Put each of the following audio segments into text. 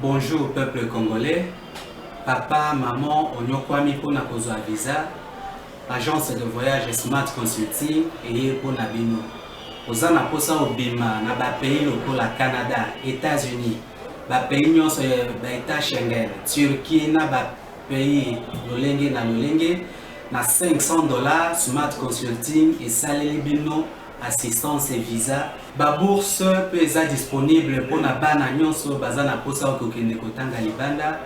Bonjour peuple congolais, papa, maman, onyokwami pona kozwa visa, agence de voyage Smart Consulting et pona bino. Oza na posa obima na ba pays lokola Canada, États-Unis, ba pays nyonso ba État Schengen, Turquie na ba pays lolenge na $500 Smart Consulting et saleli bino assistance et visa. Ba bourse peut être disponible pour na bana nyonso baza na posa okokende kotanga libanda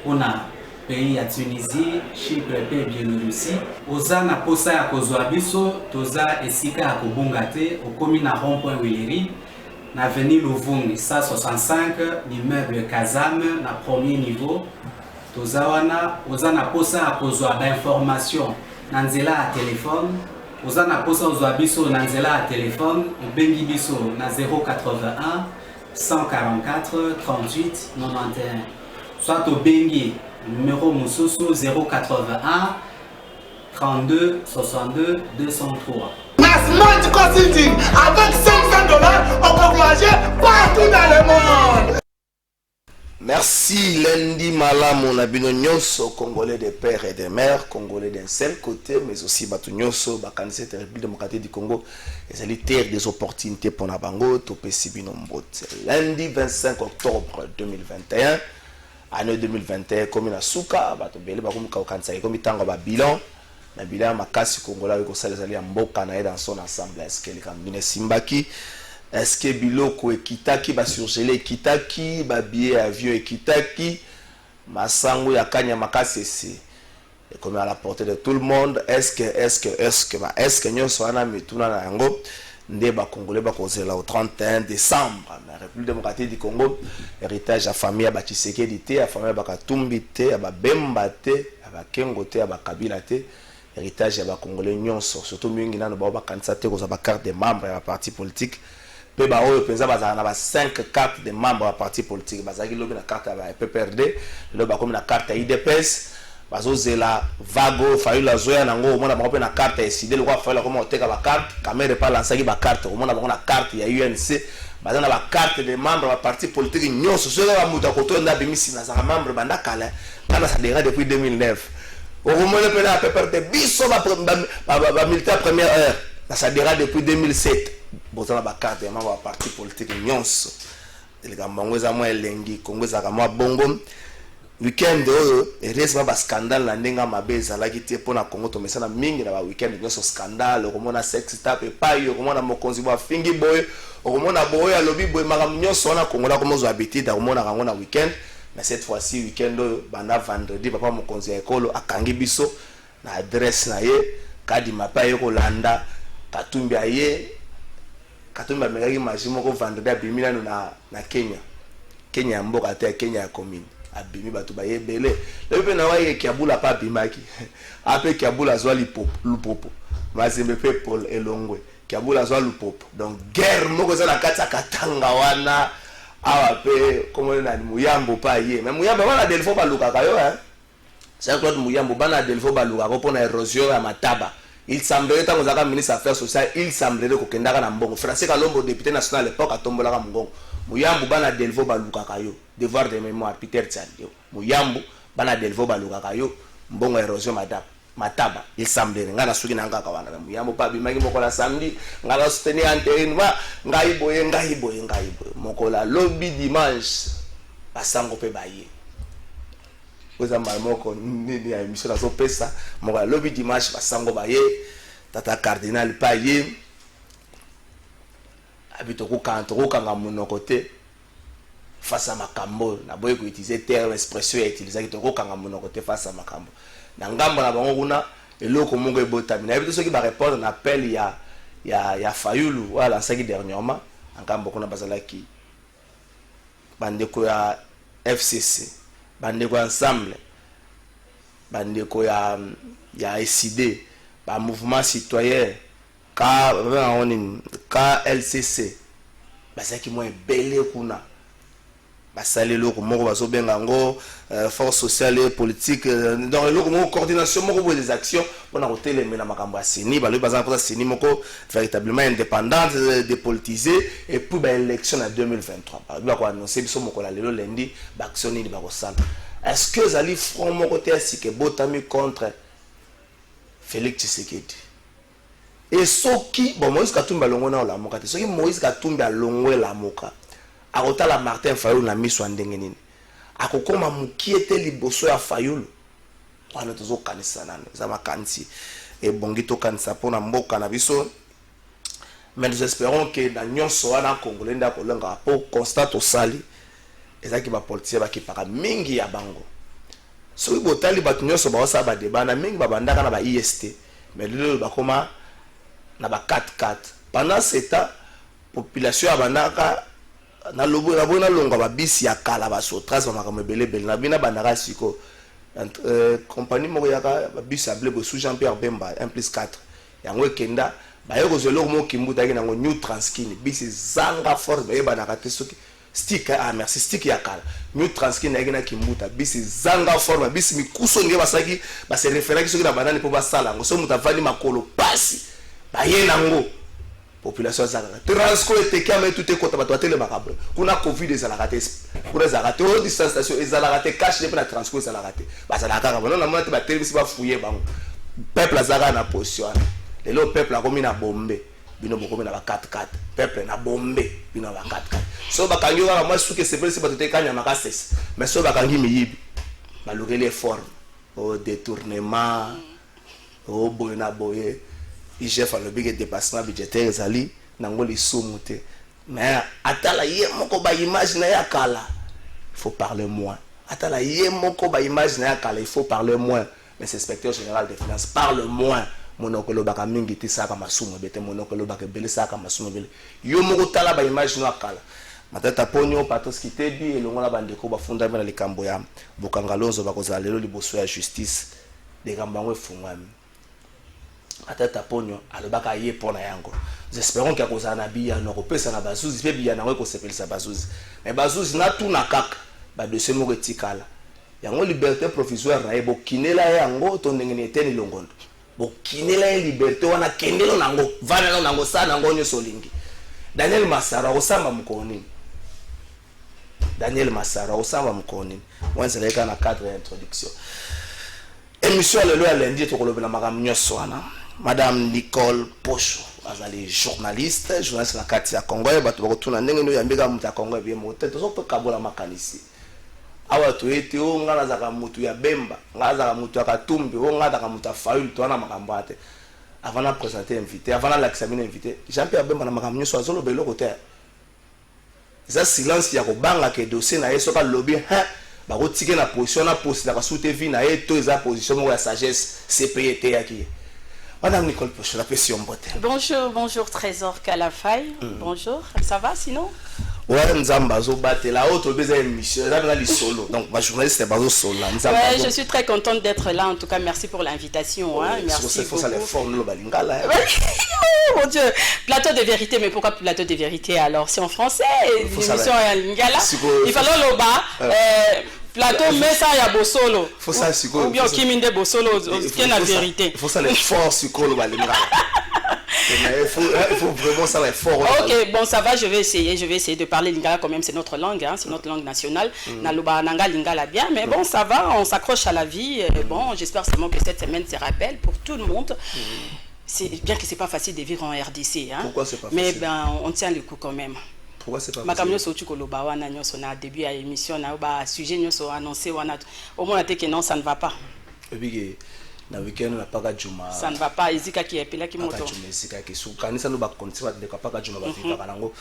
pona pays ya Tunisie, Chypre pe Biélorussie. Oza na posa ya kozwa biso toza esika ya kobunga te okomi na rond-point Willery na avenue Luvungi 165 l'immeuble Kazam na premier niveau. Toza wana oza na posa ya kozwa ba information na nzela ya telefone. Oza na posa ozwa biso na nzela ya telefone obengi biso na 081 144 38 91 soit obengi numéro mosusu 081 32 62 203. Smart Consulting, avec $500, on peut voyager partout dans le monde. Merci Lundi Malamu na bino nyonso congolais des pères et des mères, congolais d'un seul côté, mais aussi batu nyonso bakanisi te République démocratique du Congo, ezali terre des opportunités pour na bango topesi bino mbote. Lundi 25 octobre 2021, année 2021 comme na suka bato bele bakomi ka kanisa comme tango ba bilan na bilan makasi congolais ko sala ezali ya mboka na dans son ensemble est-ce que les simbaki. Est-ce que biloko ekitaki ba surgelé ekitaki ba billet avion ekitaki masango ya kanya makasi c'est comme à la portée de tout le monde. Est-ce que nyonso wana mituna na yango nde ba congolais ba kozela au 31 décembre na République démocratique du Congo héritage ya famille ya ba Tshisekedi te ya famille ba Katumbi te ya ba Bemba te ya ba Kengo te ya ba Kabila te héritage ya ba congolais nyonso surtout mingi nano ba kanisa te koza ba carte de membre ya parti politique. Pe ba oyo penza bazana na ba 5 cartes de membres à parti politique bazaki lobi na carte ya PPRD lo ba comme na carte ya IDPS bazozela vago fayu la zoya nango mona ba pe na carte ya SID lo kwa fayu la comme oteka ba carte camera pa lansaki ba carte mona ba na carte ya UNC bazana ba carte de membres à parti politique nyonso so ba muta koto nda bimisi na za membre banda kala kana ça déjà depuis 2009 au moment le pena PPRD biso ba militaire première heure ça déjà depuis 2007 bozana ba carte ya membre ya parti politique nyonso elika mbangweza mwa elengi kongweza kama bongo weekend oyo eresma ba scandale na ndenga mabeza laki te pona Congo to mesana mingi na ba weekend nyonso scandale komona sex tape epai komona mokonzi bwa fingi boy komona boy alobi boy magam nyonso na Congo na komozo habitude komona kango na weekend mais cette fois-ci weekend oyo banda vendredi papa mokonzi ya ekolo akangi biso na adresse na ye kadi mapa ye kolanda Katumbi aye Katumbi amegaki maji moko vendredi abimi nanu na Kenya ya mboka te Kenya ya commune abimi bato bayebele le pe na waye kiabula pa bimaki ape kiabula zwa lupopo mazembe pe Paul Elongwe kiabula zwa lupopo donc guerre moko za na kati Katanga wana awa pe comme na Muyambo pa ye mais Muyambo wana delfo baluka kayo c'est Claude Muyambo bana delfo baluka ko pona érosion ya mataba. Il semblerait que nous avons ministre des Affaires sociales, il semblerait que nous avons un bon Français Kalombo, député national à l'époque, à Tombola Mongon. Mouyambu bana delvo baluka kayo, devoir de mémoire Peter Tsandio. Mouyambu bana delvo baluka kayo, mbongo érosion mataba. Il semblerait ngana suki nanga kawana. Mouyambu pa bimaki mokola samedi, ngala soutenir anterinwa, ngai boye. Mokola lobby dimanche, basango pe baye. Oza moko nini ya émission nazo pesa moka lobby dimanche basango baye tata cardinal paye habito ko kanga monoko te face à makambo na boye ko utiliser terme expression ya utiliser ko kanga monoko te face à makambo na ngambo na bango kuna eloko mongo ebota na habito soki ba répondre na appel ya Fayulu wala saki dernièrement ngambo kuna bazalaki bandeko ya FCC bandeko ensemble bandeko ya SID ba mouvement citoyen KLCC basaki mo ebele kuna basali eloko moko bazobenga yango force sociale et politique donc eloko moko coordination moko boye des actions mpona kotelemela makambo ya seni balobi baza mposa seni moko véritablement indépendante dépolitisée et puis baélection na 2023 balobi bakoannonce biso mokolo lelo lendi baaction nini bakosala est-ce que ezali front moko te asike botami contre Félix Tshisekedi et soki bon Moïse Katumbi alongo na olamoka te soki Moïse Katumbi alongo elamoka akotala Martin Fayulu na miso ndenge nini akokoma mukie te liboso ya Fayulu wana tozokanisa nano eza makanisi ebongi tokanisa mpona mboka na biso mais nous espérons que na nyonso wana congolais nda kolonga po constat osali ezaki bapoliticien bakipaka mingi ya bango soki botali bato nyonso baosala badeba na mingi babandaka na ba IST mais lelo bakoma na ba 4-4 pendant ce temps population abandaka na lobo na bona longa ba bisi ya kala ba sotras ba makambo belebele na bina bandaka siko compagnie moko yaka ba bisi able bo sous Jean-Pierre Bemba 1+4 yango ekenda ba yoko zelo mo kimbuta ki nango New Transkin bisi zanga force ba yebana te soki stick merci stick ya kala New Transkin na gina kimbuta bisi zanga forme bisi mikuso nge basaki ba se référer ki soki na banane po basala ngo so mutavani makolo pasi ba yenango population zaka transco eteke ame tout ekota bato atele makabre kuna covid ezalaka te kuna ezalaka te o distanciation ezalaka te cash ne pe na transco ezalaka te bazalaka kaka bona mona te batelemisi bafuye bango peuple azaka na position lelo peuple akomi na bombe bino bokomi na ba 4-4 peuple na bombe bino ba 4-4 so bakangi kaka mwa suki sepeli si bato te kanya makasese mais so bakangi miyibi balukeli forme au détournement au boye na boye IGF alobi ke dépassement budgétaire ezali nango lisumu te mais atala ye moko ba image na ya kala il faut parler moins atala ye moko ba image na ya kala il faut parler moins mais c'est inspecteur général des finances parle moins monokolo baka mingi ti saka masumu bete monokolo baka bele saka masumu bele yo moko tala ba image na kala matata ponyo patos kitebi elongo na bandeko bafunda na likambo ya bokangalonzo bakozala lelo liboso ya justice de kambango efungwami atata ponyo alobaka ye pona yango nous espérons qu'il y a cause na biya no kopesa na bazuzi pe biya nango ko sepelisa bazuzi mais bazuzi na tuna kaka ba dossier moko etikala yango liberté provisoire na ebo kinela yango to ndenge ne teni longondo bo kinela liberté wana kendelo nango vana nango sana ngonyo solingi Daniel Masara osamba mukoni Daniel Masara osamba mukoni mwanze leka na cadre introduction émission le loi lundi to kolobela makambo nyonso wana Madame Nicole Pocho, azali journaliste na kati ya Congo ya bato bakotuna ndenge no yambeka muta Congo bien mote to so kabola makanisi awa to ete o ngala zaka mutu ya Bemba ngala zaka mutu ya Katumbi o ngala zaka mutu ya Fayulu to na makambo ate avant de présenter invité avant de l'examiner invité Jean-Pierre Bemba na makambo nyoso azolo belo côté ça silence ya ko banga ke dossier na yeso ka lobby bakotike na position na poste la soute vie na eto eza position ya sagesse CPT yaki. Madame Nicole Pocho, la pression beauté. Bonjour, bonjour Trésor Kalafaye. Bonjour, ça va sinon? Ouais, Nzamba zo batte la autre besoin émission, là les solo. Donc ma journaliste est bazo solo. Ouais, je suis très contente d'être là en tout cas, merci pour l'invitation hein. Merci beaucoup. Ça les formes le balingala. Oh mon Dieu, plateau de vérité, mais pourquoi plateau de vérité alors? C'est en français, l'émission est en lingala. Il fallait le bas plateau mais ça y a bosolo. Faut ça siko. Ou bien kiminde bosolo, c'est la vérité. Il faut ça les forts siko le balingala. Il faut vraiment ça les forts. OK, bon ça va, je vais essayer de parler lingala quand même, c'est notre langue hein, c'est notre langue nationale. Na loba nanga lingala bien, mais bon ça va, on s'accroche à la vie. Bon, j'espère seulement que cette semaine sera belle pour tout le monde. C'est bien que c'est pas facile de vivre en RDC hein. Pourquoi c'est pas facile? Mais ben on tient le coup quand même. Pourquoi c'est pas makamyo so tukoloba wana nyoso na début à émission na ba sujet nyoso annoncé wana au moins que non ça ne va pas. Et puis na weekend na paka juma. Ça ne va pas ezika ki epela ki moto. Paka juma ezika ki su kanisa no ba kontima de paka juma ba fika kanango.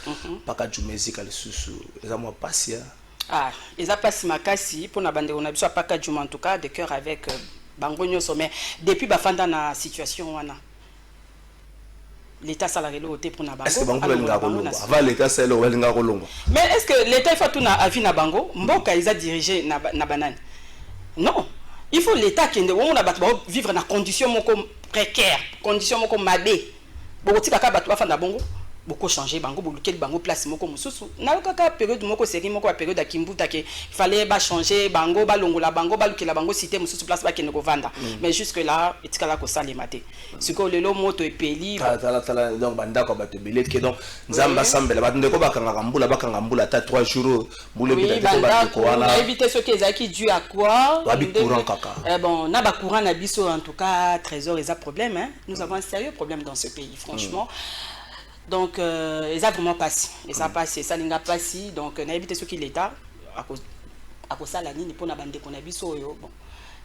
Paka juma ezika le susu. Eza mo pasia. Ah, eza pasi makasi pour na bande on a besoin paka juma en tout cas de cœur avec bango nyoso mais depuis ba fanda na situation wana. L'État salarié le pour na bango. Est-ce que bango belinga kolongo? Avant l'État c'est le belinga kolongo. Mais est-ce que l'État il faut tout na avis na bango? Mboka ils a dirigé na banane. Non, il faut l'État qui on a battu vivre dans conditions moko précaires, conditions moko mabe. Bokotika ka battu afanda bango. beaucoup changé bango quel bango place moko mususu na kaka période moko série moko période akimbuta ke fallait ba changer bango ba longola bango ba lukela bango cité mususu place ba kene ko vanda mais jusque là etikala ko salema te siko lelo moto epeli tala donc banda ko bato billet ke donc nzamba sambela ba ndeko bakanga mbula ta 3 jours mbule bita ba ko wana éviter ce qui est dû à quoi ba bi courant kaka bon na ba courant na biso en tout cas trésor les a problème hein nous avons un sérieux problème dans ce pays franchement. Donc, ils ont vraiment passé. Ils ont passé. Ça n'a pas passé. Donc, on a évité ce qu'il est à cause de ça. Bon,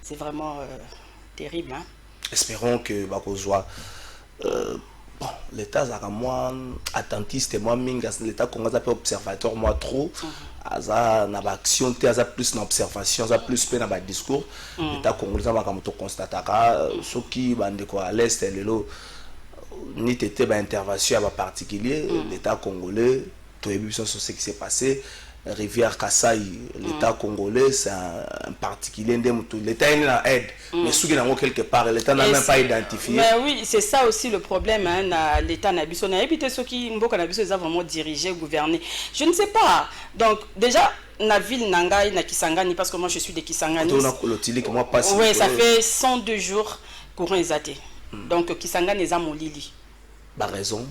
c'est vraiment terrible. Hein? Espérons que l'État est moins attentiste. L'État est un observateur, moi trop. Aza na action te aza plus na observation aza plus pe na ba discours. L'État congolais va comme to constataka ce qui bande ko à l'est lelo ni tété ba intervention à particulier l'État congolais tout sur ce qui s'est passé rivière Kassai l'État congolais c'est un particulier l'État est là aide mais ceux qui n'ont quelque part l'État n'a même pas identifié. Mais oui c'est ça aussi le problème hein l'État n'a biso na éviter ceux qui mboka na biso ils ont vraiment dirigé gouverné je ne sais pas donc déjà la ville Nangai na Kisangani parce que moi je suis de Kisangani. Oui ça fait 102 jours courant exaté. Donc Kisangani est à Molili. Bah raison.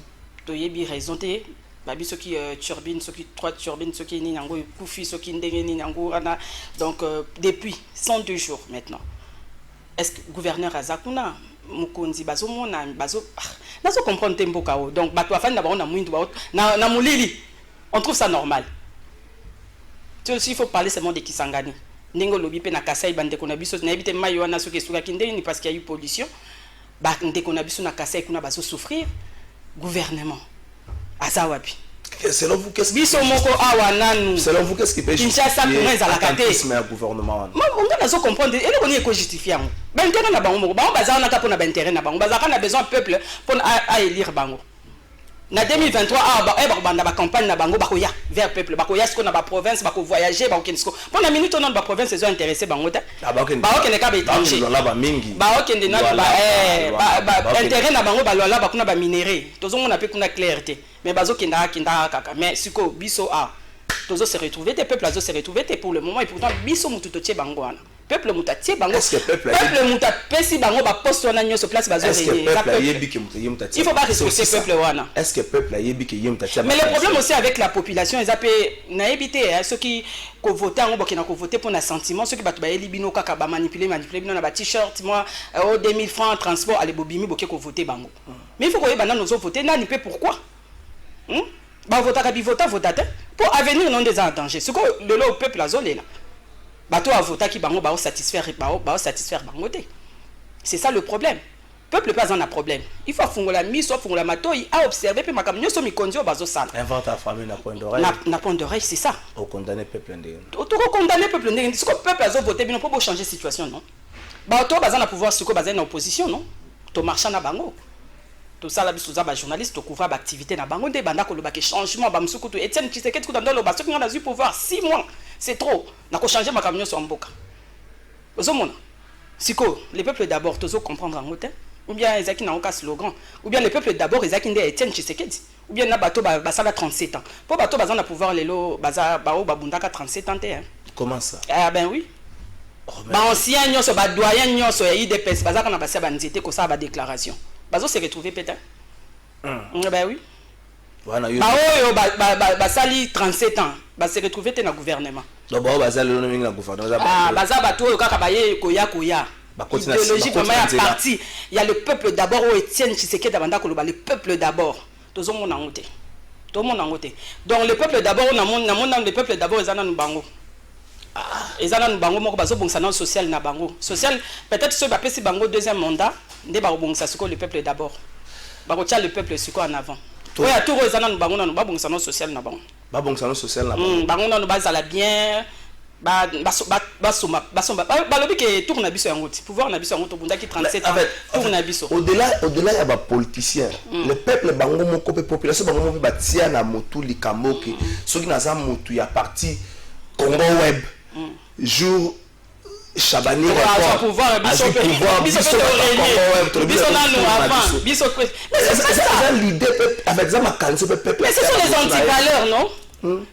Tu y a raison te. Babi ceux qui turbine, ceux qui 3 turbines, ceux qui ni nango koufi, ceux qui ndenge ni nango ana. Donc depuis 102 jours maintenant. Est-ce que gouverneur Azakuna Mukonzi bazo mona bazo nazo comprendre tempo kao. Donc bato afan na ba na mwindu ba na Molili. On trouve ça normal. Tu aussi il faut parler seulement de Kisangani. Ndenge lobi pe na Kasai bande ko na biso na ebite mayo na ceux qui suka kindeni parce qu'il y a eu pollution. Bah ndeko na biso na Kasai kuna bazo souffrir gouvernement azawapi selon vous qu'est-ce biso moko awa nanu selon vous qu'est-ce qui peut justifier le gouvernement on doit nazo comprendre et on est justifier ben intérêt na bango moko bango bazana ka pona ba intérêt na bango bazaka na besoin peuple pour à élire bango na 2023 banda ba campagne na bango bakoya vers peuple bakoya ce qu'on a ba province bako voyager ba okensko pour la minute on a ba province ils ont intéressé bango ta ba okene ka ba étranger ba okende na ba intérêt na bango ba lola ba kuna ba minerai tozo mona pe kuna clarté mais bazo kenda kaka mais siko biso tozo se retrouver des peuples azo se retrouver pour le moment et pourtant biso mutu to tie bango wana peuple mutatie bango peuple muta pesi bango ba poste wana nyoso place bazo il faut pas respecter peuple wana est-ce que peuple ayebi ke yemutatie mais le problème aussi avec la population ils appellent na ebité ceux qui ko voter ngo bokena ko voter pour na sentiment ceux qui batu ba elibino kaka ba manipuler bino na ba t-shirt moi au 2000 francs transport aller bobimi boké ko voter bango mais il faut ko yeba na nous voter nani pe pourquoi ba voter ka bi voter pour avenir non des en danger ce que le peuple azolé là bato a voté qui bango ba satisfaire bango te c'est ça le problème peuple pas en a problème il faut fungola miso fungola matoi a observer pe makamnyo so mikondio bazo sala invente ta famille na point d'oreille na point d'oreille c'est ça au condamner peuple ndenge to condamner peuple ndenge ce que peuple azo voter bino pour changer situation non bato baza na pouvoir ce que baza na opposition non to marcha na bango tout ça la biso za ba journaliste to couvrir ba activité na bango nde banda ko loba ke changement ba msuku to Etienne Tshisekedi ko dans lo ba ceux qui ont eu pouvoir 6 mois c'est trop na ko changer ma camion sur mboka ozomona siko les peuples d'abord tozo comprendre en hauteur ou bien ezaki na oka slogan ou bien les peuples d'abord ezaki nde Etienne Tshisekedi ou bien na bato ba sala 37 ans pour bato baza na pouvoir lelo baza ba o babundaka 37 ans hein comment ça ah ben oui ba ancien nyoso ba doyen nyoso ya IDPS baza kana basa ba nzete ko ça ba déclaration bazo se retrouver peut-être ben oui voilà ba sali 37 ans ba se retrouver te na gouvernement donc ba sali le mingi na gouvernement baza bato kaka baye koya idéologie vraiment ya parti il y a le peuple d'abord au Etienne Tshisekedi banda ko le peuple d'abord tozo mona ngote to mona ngote donc le peuple d'abord na mona le peuple d'abord ezana nubango ezana nubango moko bazo bongisa na social na bango social peut-être ceux ba pesi bango deuxième mandat nde ba bongisa siko le peuple d'abord ba ko tia le peuple siko en avant oui à tout ezana nubango na ba bongisa na social na bango ba bongisa na social na bango bango na bazala bien ba lobi ke tourna biso yango ti pouvoir na biso yango to bunda ki 37 ans tourna biso au-delà ya ba politicien le peuple bango moko pe population bango moko ba tia na motu likambo ke soki na za motu ya parti Congo Web jour Chabani pouvoir biso l'idée avec ça ma canne peuple. Mais ce sont les antivaleurs, non?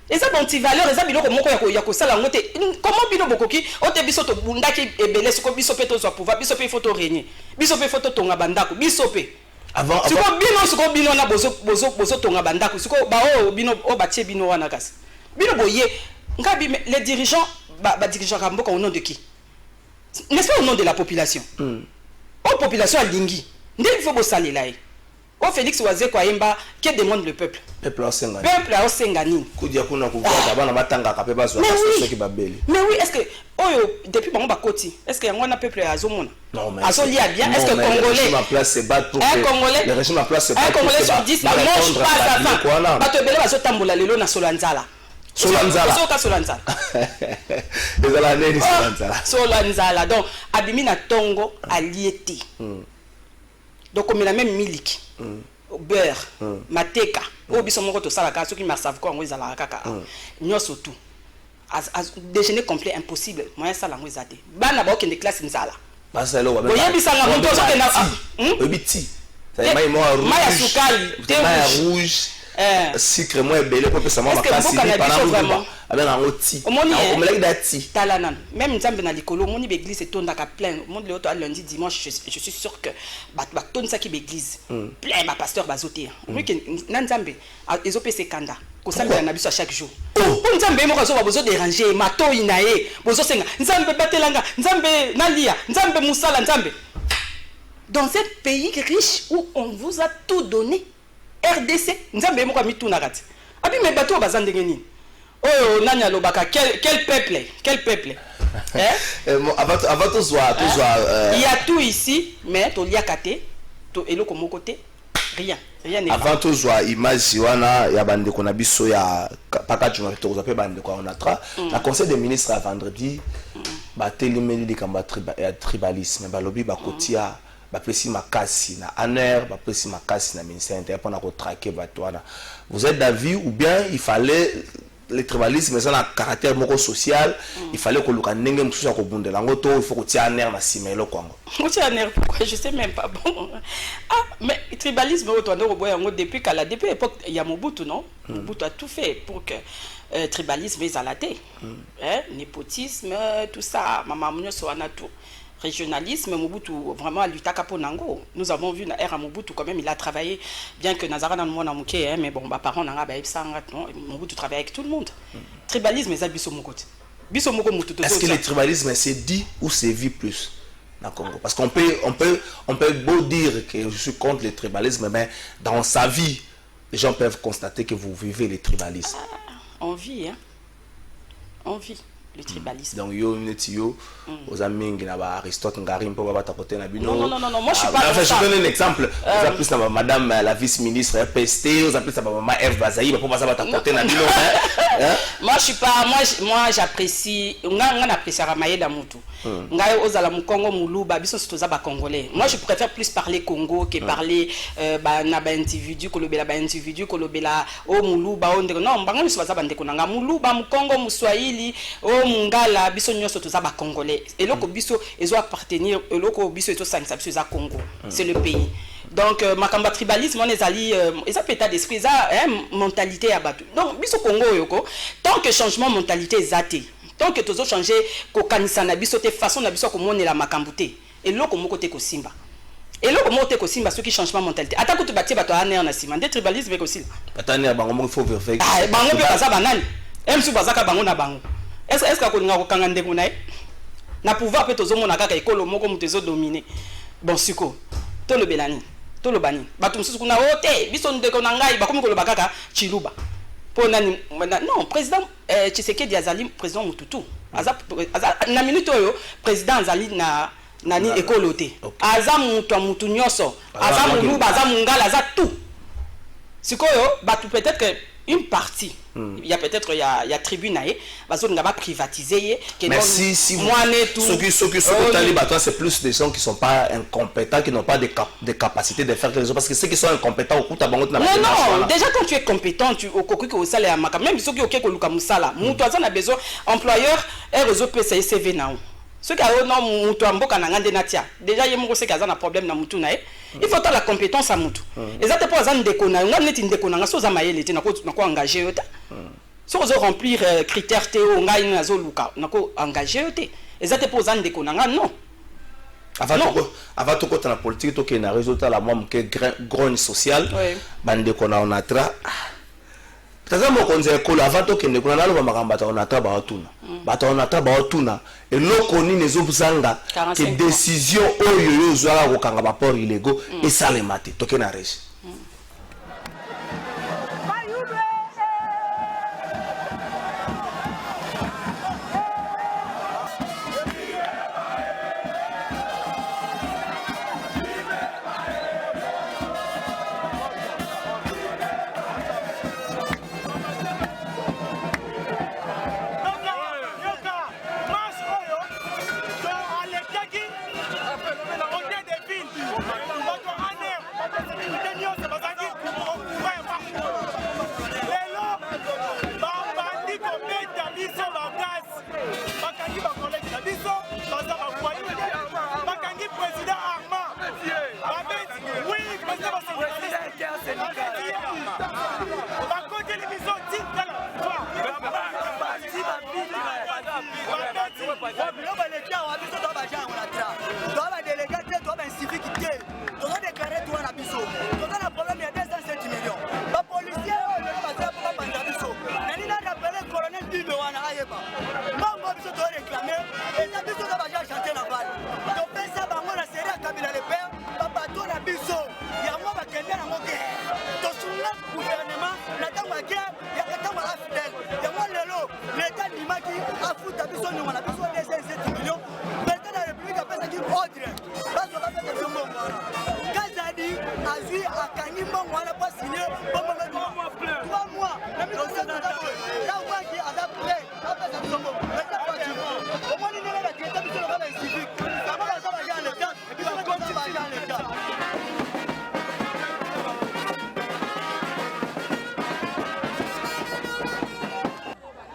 Et ça antivaleurs, ça biloko moko ya ko sala ngote. Comment bino bokoki o te biso to bundaki ebele siko biso pe to zo pouvoir, biso pe photo régner. Biso pe photo tonga bandako, biso pe. Avant siko bino na bozo tonga bandako, siko ba o bino o batie bino wana kasi. Bino boye ngabi les dirigeants dirigeants Ramboka au nom de qui? N'est-ce pas au nom de la population? La population a lingi. Il faut bossaler là. Au Félix Oazé Kwaemba, qui demande le peuple? Peuple a Sengani. Peuple a Sengani. Mais oui, est-ce que depuis bon Bakoti, est-ce qu'il y a un peuple à Zomona? Non, mais Azoli a bien. Est-ce que Congolais? Le régime à place un Congolais sur 10 ne mange pas sa faim. Bato Bele Bazo Tambola Lelo na Solanzala. Solanzala. Solanzala. Donc, Abimina Tongo a liété. Donc, on a même miliki, beurre, mateka. Au bisomoko to salaka, ceux qui me savent quoi, on les a la kaka. Nous surtout. Déjeuner complet impossible. Moi, ça la mouise a dit. Bana ba aucune classe nzala. Parce que là, on va bisanga muto so ke na. Obiti. Ça maille moi rouge. Maille sukali, thé rouge. Sucre moi belé pour que ça m'a cassé pendant avec un rôti. On me l'a dit talanan. Même nzambe na likolo, mon église est tonda ka plein. Mon le auto lundi dimanche, je suis sûr que ba tonne ça qui église. Plein ma pasteur bazoté. Oui que nzambe ezopé sekanda. Ko sambela na biso chaque jour. Pour nzambe mo kazo ba bozo déranger, mato inae, bozo senga. Nzambe batelanga, nzambe nalia, nzambe musala nzambe. Dans un pays riche où on vous a tout donné. RDC, nzambe moko mituna kati. Abi me bato bazande ngeni. Oh nanya lobaka quel peuple. Avant tout soit il y a tout ici mais to liakate to eloko moko te rien n'est avant tout soit image wana ya bande ko na biso ya paka tuna to zape bande ko onatra la conseil des ministres à vendredi ba telimeli di kamba tribalisme ba lobi ba kotia bapesi makasi na aner bapesi makasi na ministère intérieur pour na ko traquer batwana. Vous êtes d'avis ou bien il fallait le tribalisme mais ça a un caractère moko social, il fallait que luka ndenge mususu ko bundela ngoto il faut ko tia aner na simelo kwango. Ko tia aner pourquoi je sais même pas bon. Ah mais tribalisme auto ndo boya ngo depuis époque il y a Mobutu non? Mobutu a tout fait pour que tribalisme ezalate. Népotisme tout ça mama munyo so ana tout. Régionalisme, Mobutu vraiment à l'Utaka Ponango. Nous avons vu na à Mobutu quand même il a travaillé bien que Nazara dans le monde amouké mais bon bah parents n'anga bah Mobutu travaille avec tout le monde. Tribalisme ça biso mokote. Biso moko mutu. Est-ce que le tribalisme c'est dit ou c'est vu plus dans Congo? Parce qu'on peut beau dire que je suis contre le tribalisme mais dans sa vie les gens peuvent constater que vous vivez le tribalisme. On vit hein. On vit. Le tribalisme. Donc yo netio aux amis qui na Aristote Ngarim pour bata côté na bino. Non, moi je suis pas je donne un exemple. Vous appelez ça madame la vice-ministre PST, vous appelez ça maman Eve Bazaï pour bata côté na bino. Moi je suis pas moi j'apprécie on apprécie Ramayeda Mutu. Ngai ozala mukongo muluba biso toza ba congolais. Moi je préfère plus parler Congo que parler na ba individu ko lobela ba individu ko lobela o muluba o ndeko. Non, bango biso baza bandeko nanga muluba mukongo muswahili o mungala biso nyoso toza ba congolais. Et loko biso ezo appartenir loko biso ezo sangisa biso za Congo. C'est le pays. Donc makamba tribalisme on ezali eza pétat d'esprit za mentalité ya batu. Donc biso Congo yoko tant que changement mentalité ezate. Tant que tozo changer ko kanisa na biso te façon na biso ko monela makambu te. Et loko moko te ko simba. Et loko moko te ko simba ceux qui changement mentalité. Ata ko to batie bato aner na sima. Nde tribalisme ko sila. Batani bango mo faut vérifier. Ah bango pe baza banani. Emsu bazaka bango na bango. Est-ce que ko kanga ndeko na na pouvoir pe tozo mona kaka ekolo moko mutezo dominer. Bon siko. To le belani. To le bani. Bato mususu kuna ote biso ndeko na ngai bakomi ko lo bakaka chiluba. Non, président Tshisekedi Azali, président Mututu. Na minute oyo, président Azali na nani ekolote. Aza mutu mutu nyoso. Aza muluba, aza mungala, aza tout. Sikoyo, batu peut-être que une partie, il y a peut-être il y a tribune bazo nga ba privatiser mais si moi ceux qui c'est plus des gens qui sont pas incompétents, qui n'ont pas de capacité de faire quelque chose parce que ceux qui sont incompétents au coup ta bango na non déjà quand tu es compétent tu au koki ko sala ya maka même ceux qui OK ko luka musala mutu aza na besoin employeur et réseau PCCV na Ce qui a non mutu amboka na ngande natia. Déjà il y a mon c'est un problème na mutu na. Il faut avoir la compétence à mutu. Et ça te pas en ndeko na ngam net ndeko na so za mayele te na ko engager yote. Si on veut remplir critères théo ngai na zo luka na ko engager yote. Et ça te pas en ndeko na ngam non. Avant tout côté la politique to ke na résultat la moi que grogne social bande ko na onatra. Taza mo konza ekolo avant to ke ndeko na lo makamba ta onatra ba otuna. Bata onatra ba otuna et loko ni nezo busanga que décision oyo yo zwala ko kanga ba port illégaux et ça les maté to ke na régi.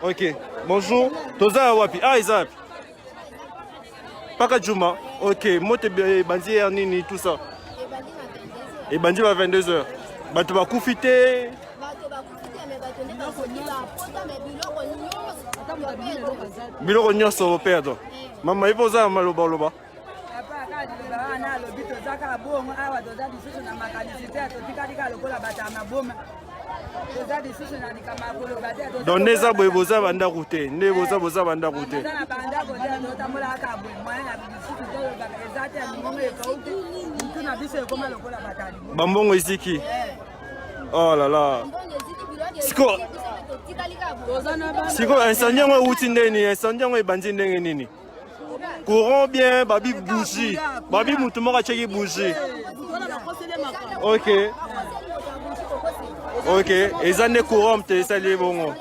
Ok, bonjour. Toza wapi? Ah, Isaac. Paka Juma. Ok, moi t'es bandi nini tout ça. Et bandi va 22h. Bah tu vas koufiter. Biloko nyonso perdre. Maman il faut ça maloba loba. Donc neza boye boza banda route, ne boza banda route. Bambongo iziki. Oh là là. Siko incendie ngo uti ndeni, incendie ngo ebandi ndenge nini? Courant bien, babi bougie. Babi mutu moko cheki bougie. OK. Ok, et ça n'est courant, c'est ça les bons.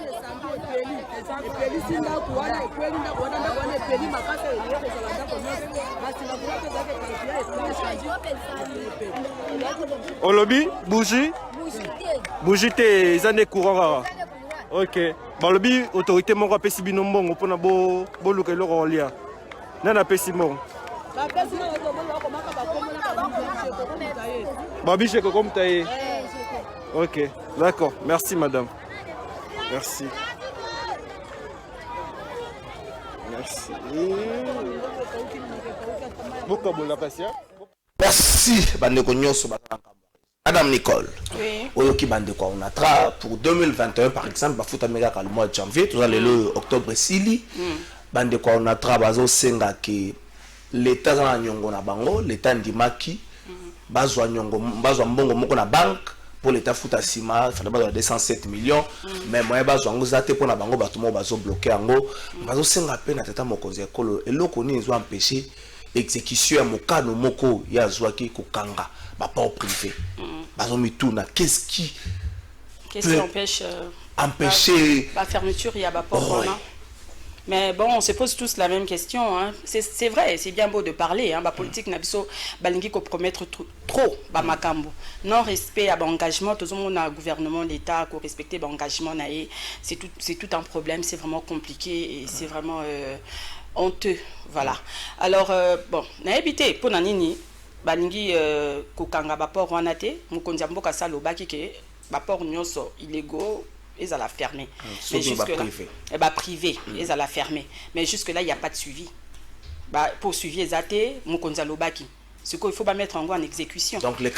Au lobby, bougie? Bougie, ça n'est courant. Ok, bah lobby, autorité mon rappel si binom bon, on a beau look et le rolia. Nana pessimon. Babi, je comme taillé. Ok, d'accord. Merci, madame. Merci. Merci. Merci, Bandeko Nyonso. Madame Nicole. Oui. Oyoki Bandeko Onatra, pour 2021, par exemple, Bafuta Mega le mois de janvier, tout ça, le octobre, Sili. Bandeko Onatra, Bazo Senga, qui l'État dans la Nyongo na Bango, l'État Ndimaki, Bazo Nyongo, Bazo Mbongo Moko na banque. Pour l'État Fouta Sima, il fallait 207 millions. Mais moi, je suis pour la banque, je bloqué en haut. Je suis peine à tata mokozi ekolo. Et l'autre, ils ont empêché l'exécution à Mokano Moko, ya Zouaki Kokanga, pas au privé. Ils ont mis tout. Qu'est-ce qui empêche empêcher la fermeture, il y a pas pour Mais bon, on se pose tous la même question. Hein. C'est vrai, c'est bien beau de parler. Hein. La politique n'a pas balingi qu'on promettre trop. Non-respect à l'engagement, tout le monde a un gouvernement, l'État, qu'on respecte l'engagement. C'est tout un problème, c'est vraiment compliqué et c'est vraiment honteux, voilà. Alors, bon, n'a évité, pour Nanini, balingi kokanga bapor wana te, mukonzi mboka sa lobaki ke bapor nyonso illégaux, ils allaient fermer. Mais jusque là, privé, ils allaient fermer. Mais jusque là, il n'y a pas de suivi. Pour suivre les athées, mukonzi lobaki. Ce qu'il faut pas mettre en exécution. Donc, vous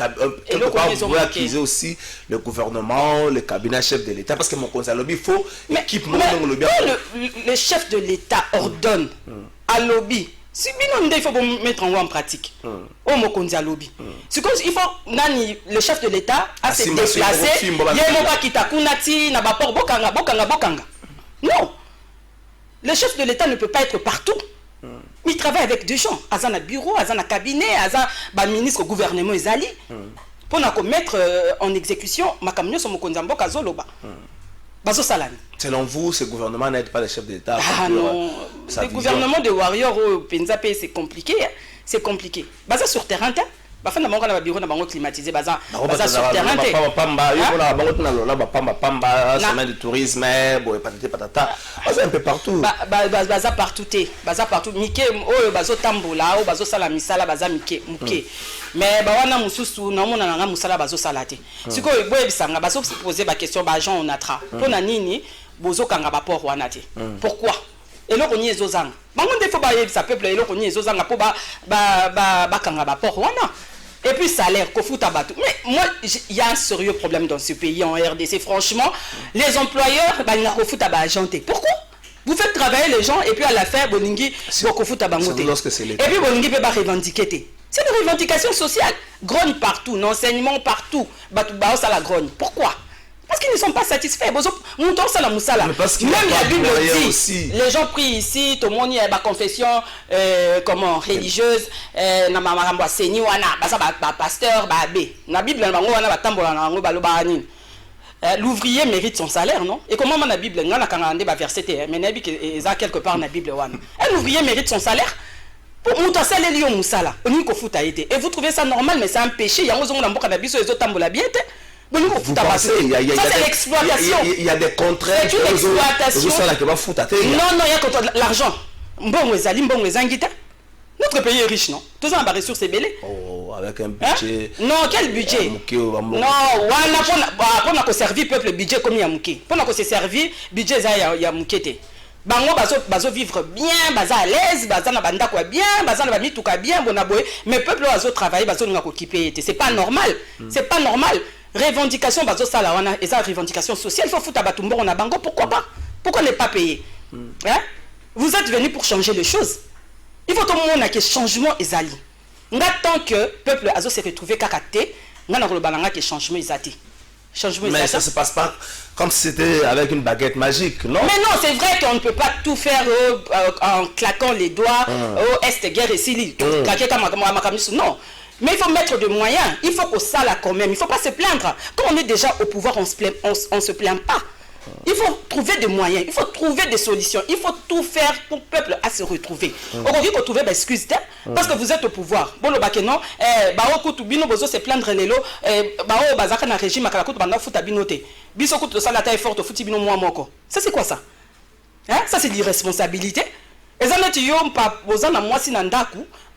pouvez accuser aussi le gouvernement, le cabinet chef de l'État, parce que mon conseil lobby, il faut équipement. Le chef de l'État ordonne à lobby. Si il faut mettre en pratique. Au Mokonzi lobby. Il faut le chef de l'État a se déplacer. Non. Le chef de l'État ne peut pas être partout. Il travaille avec des gens, à un bureau, à un cabinet, à un ministre au gouvernement Ezali, pour mettre en exécution ma camion sur mon konzambo kazoloba. Selon vous, ce gouvernement n'aide pas le chef d'État? Ah non, le gouvernement de Warrior au Penzape, c'est compliqué, c'est compliqué. Basé sur terrain, bafin na bango na bureau na bango climatisé baza sur terrain te pamba yo na bango na lola pamba semaine de tourisme boy patata c'est un peu partout baza partout mike oyo bazo tambola o bazo sala misala baza mike mais ba wana mususu na mona na musala bazo sala te siko boye bisanga bazo poser ba question ba agent on atra pona nini bozo kanga ba port wana te pourquoi eloko ni ezozanga bango ndefo ba yebisa peuple eloko ni ezozanga po ba kanga ba port wana. Et puis salaire, mais moi, il y a un sérieux problème dans ce pays, en RDC. Franchement, les employeurs, pourquoi? Vous faites travailler les gens et puis à la fin, et puis Boningi peut pas revendiquer. C'est une revendication sociale. Grogne partout, l'enseignement partout. Ça la grogne. Pourquoi? Parce qu'ils ne sont pas satisfaits. Même la Bible dit, les gens prient ici, tout le monde y a une confession religieuse, pasteur, la Bible, l'ouvrier mérite son salaire, non? Et comment la Bible, verset, mais quelque part dans la Bible, un ouvrier mérite son salaire. Et vous trouvez ça normal, mais c'est un péché. Il y a vous pensez, il y a l'exploitation. Il y a des contraintes. C'est une exploitation. Non, il y a l'argent. Notre pays est riche, non? Tout ça, on a des ressources belées. Oh, avec un budget. Non, quel budget? Non, on a servi peuple budget comme il y a mouké. On a servi budget il y a mouké. Bango bazo vivre bien, baza à l'aise, baza na banda quoi bien, baza na ba mituka bien, bonaboy, mais peuple bazo travailler, bazo nga ko kiper. C'est pas normal. C'est pas normal. Revendication bazo sala wana et ça revendication sociale, il faut foutre batumbo on a bango, pourquoi pas? Pourquoi ne pas payer? Hein? Vous êtes venus pour changer les choses. Il faut tout le monde que changement ezali. Nga tant que peuple azo se retrouver kakaté, nga na ko balanga que changement ezati. Mais ça ne se passe pas comme si c'était avec une baguette magique, non? Mais non, c'est vrai qu'on ne peut pas tout faire en claquant les doigts, au est guerre et si non. Mais il faut mettre des moyens, il faut qu'on s'ala quand même, il ne faut pas se plaindre. Quand on est déjà au pouvoir, on ne se plaint pas. Il faut trouver des moyens, il faut trouver des solutions, il faut tout faire pour le peuple à se retrouver. Aujourd'hui, il faut trouver des excuses, parce que vous êtes au pouvoir. Bon, le bac non, se plaindre les lots, un régime, ça c'est quoi ça? Ça c'est l'irresponsabilité. Et ça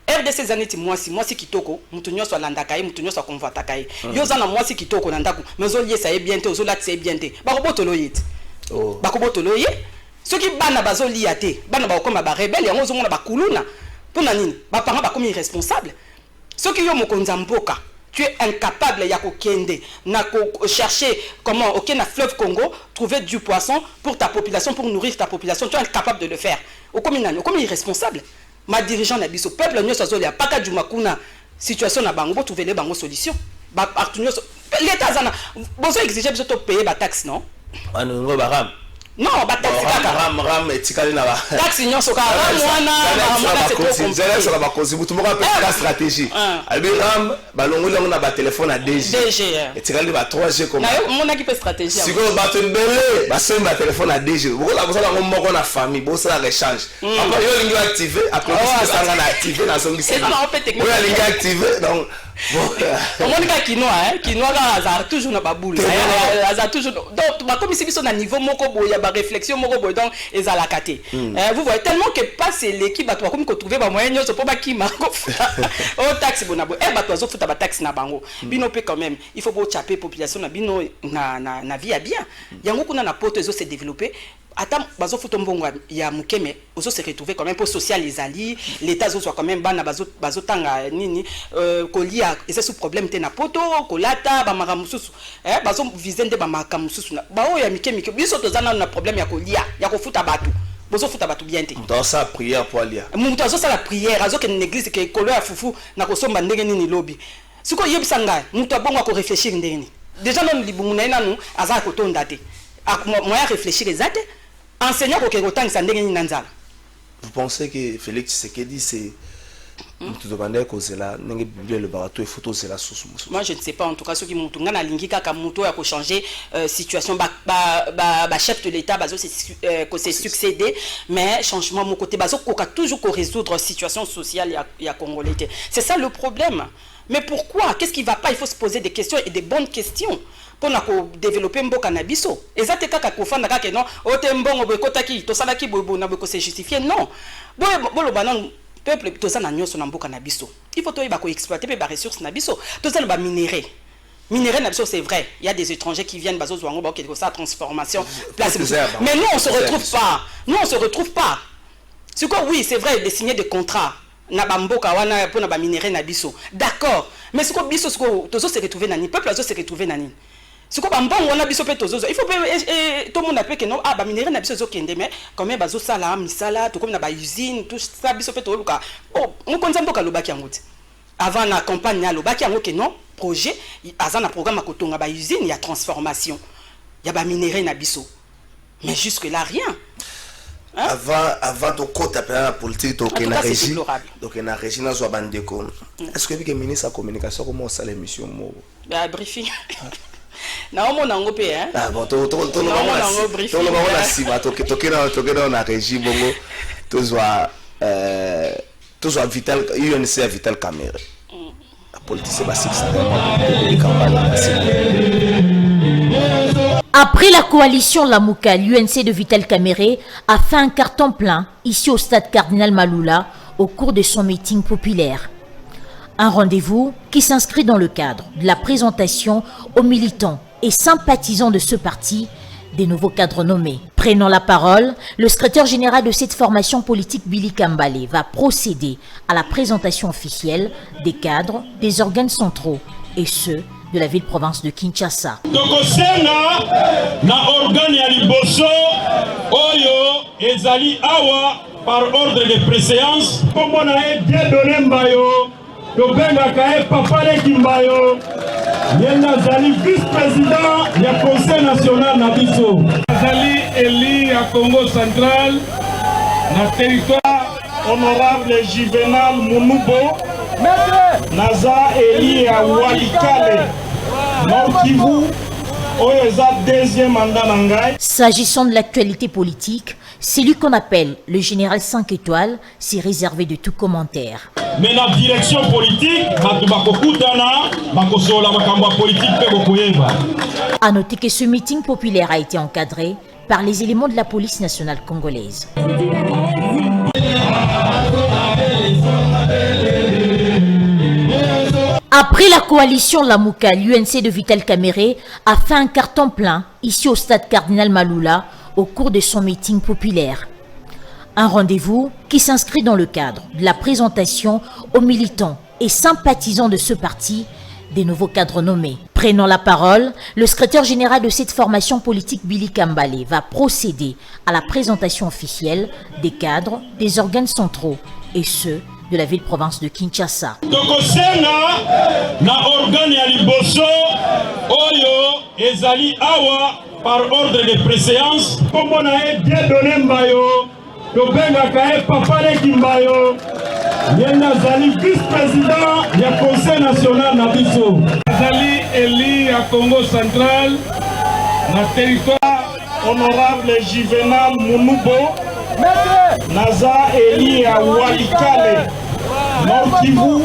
RDC années moi si kitoko mutunyo so landakaye mutunyo so konvatakaye yo za na moi si kitoko nandaku mezoliye ça est bien te ozola c'est bien te bakobotolo yete bakobotolo ye soki bana bazoliya te bana ba koma ba rebelle yango zomona bakuluna pona nini ba parents ba comme irresponsable soki yo mokonza mboka tu es incapable ya kokende na ko chercher comment OK na fleuve Congo trouver du poisson pour ta population pour nourrir ta population tu es incapable de le faire au comme irresponsable. Ma dirigeant na biso peuple nyo sozo ya paka du makuna situation na bango trouver les bango solution ba l'état zana bozo exiger biso to payer ba taxe non ngo baram non ba taxe ram etikali na ba taxe nyo soka wana c'est la bakozi mutu moko pe la stratégie albi ram balongo longo na ba téléphone à DG etikali ba 3G comme na mona ki pe stratégie siko ba tembele ba sem ba téléphone à DG boko la bosa ngo moko na famille bosa la rechange après yo lingi activer après ça nga na activer na songi c'est on peut technique yo lingi activer donc On a quinoa hasard toujours na baboule. Hasard toujours. Donc comme ici na niveau moko boy ya ba réflexion moko boy donc ezala katé. Vous voyez tellement que passe l'équipe ba toi comme ko trouver ba moyen nyonso po ba kima ko futa. O taxe bonabo. Ba toi zo futa ba taxe na bango. Bino pe quand même, il faut bo chaper population na bino na vie ya bien. Yango kuna na poto ezo se développer. Attends, bazo futombongo ya mukeme ozo se retrouver quand même pour social les alliés, l'état zo soit quand même bana bazo tanga nini kolia et c'est sous problème te na poto kolata ba makamususu bazo vizende ba makamususu ba o ya mike biso tozana na problème ya kolia ya kofuta batu bozo futa batu bien te dans sa prière pour alia mutu azo sala prière azo ke l'église ke kolo ya fufu na kosomba ndenge nini lobi siko yebisanga mutu abongo ko réfléchir ndenge déjà non libungu na nanu aza ko tonda te moya réfléchir ezate enseignant ko ke tang sa ndenge nini nanzala. Vous pensez que Félix Tshisekedi c'est tout demander que c'est là n'engue bible le barato et photo c'est là sous. Moi je ne sais pas en tout cas ce qui mutu ngana lingi kaka mutu ya ko changer situation ba chef de l'état bazo ko s'est succédé mais changement mon côté bazo ko toujours ko résoudre situation sociale ya congolais. C'est ça le problème. Mais pourquoi? Qu'est-ce qui va pas? Il faut se poser des questions et des bonnes questions pour développer mboka na biso. Ezate kaka kofanda kaka non, ote mbongo bekotaki to salaki bobo na beko se justifier non. Bolo banan peuple to ça na nyoso na mboka na biso. Il faut to ba ko exploiter ba ressources na biso. To ça ba minerai. Minerai na biso c'est vrai, il y a des étrangers qui viennent bazo zwango ba quelque ça transformation place. Mais nous on se retrouve pas. Nous on se retrouve pas. C'est quoi oui, c'est vrai de signer des contrats. Na bamboka wana pour na ba minerai na biso. D'accord. Mais ce ko biso ce ko tozo se retrouver nani peuple azo se retrouver nani. Ce ko bambongo wana biso pe tozo. Il faut tout le monde appelle que non ba minerai na biso zo kende mais quand même bazo sala misala to comme na ba usine tout ça biso pe to luka. Oh, on konza mboka lobaki yangote. Avant la campagne na lobaki yango que non projet azana programme akotonga ba usine ya transformation. Ya ba minerai na biso. Mais jusque là rien. Hein? Avant de côté la politique donc en régie donc en régie na zo bandeko est-ce que le ministre de la communication comment ça l'émission mo ba briefing na omo nango pe hein ah bon to la siba to na régie bongo to zo vital UNC vital caméra la politique c'est basique ça Après la coalition Lamouka, l'UNC de Vital Kamerhe a fait un carton plein ici au stade Cardinal Maloula au cours de son meeting populaire. Un rendez-vous qui s'inscrit dans le cadre de la présentation aux militants et sympathisants de ce parti des nouveaux cadres nommés. Prenant la parole, le secrétaire général de cette formation politique Billy Kambale va procéder à la présentation officielle des cadres des organes centraux et ceux de la ville-province de Kinshasa. Tokosenga na organe ya liboso oyo ezali awa par ordre de préséance kombo na ye Dieudonné Mbayo tobengaka ye Papa Leki Mbayo ye nazali vice-président ya conseil national na biso azali eli ya Congo central na territoire honorable Juvenal Munubo Naza eli ya Walikale Nord Kivu oyo deuxième mandat nangai. S'agissant de l'actualité politique, celui qu'on appelle le général 5 étoiles s'est réservé de tout commentaire. Mais la direction politique, à noter que ce meeting populaire a été encadré par les éléments de la police nationale congolaise. Après la coalition Lamouka, l'UNC de Vital Kamerhe a fait un carton plein ici au stade Cardinal Maloula au cours de son meeting populaire. Un rendez-vous qui s'inscrit dans le cadre de la présentation aux militants et sympathisants de ce parti des nouveaux cadres nommés. Prenant la parole, le secrétaire général de cette formation politique Billy Kambale va procéder à la présentation officielle des cadres des organes centraux et ceux de la ville-province de Kinshasa. Tokosenga na organe ya liboso oyo ezali awa par ordre de préséance kombo na ye Dieudonné Mbayo tobengaka ye Papa Leki Mbayo ye nazali vice-président ya conseil national na biso azali eli ya Congo central na territoire honorable Juvenal Munubo Naza eli ya Walikale Nord Kivu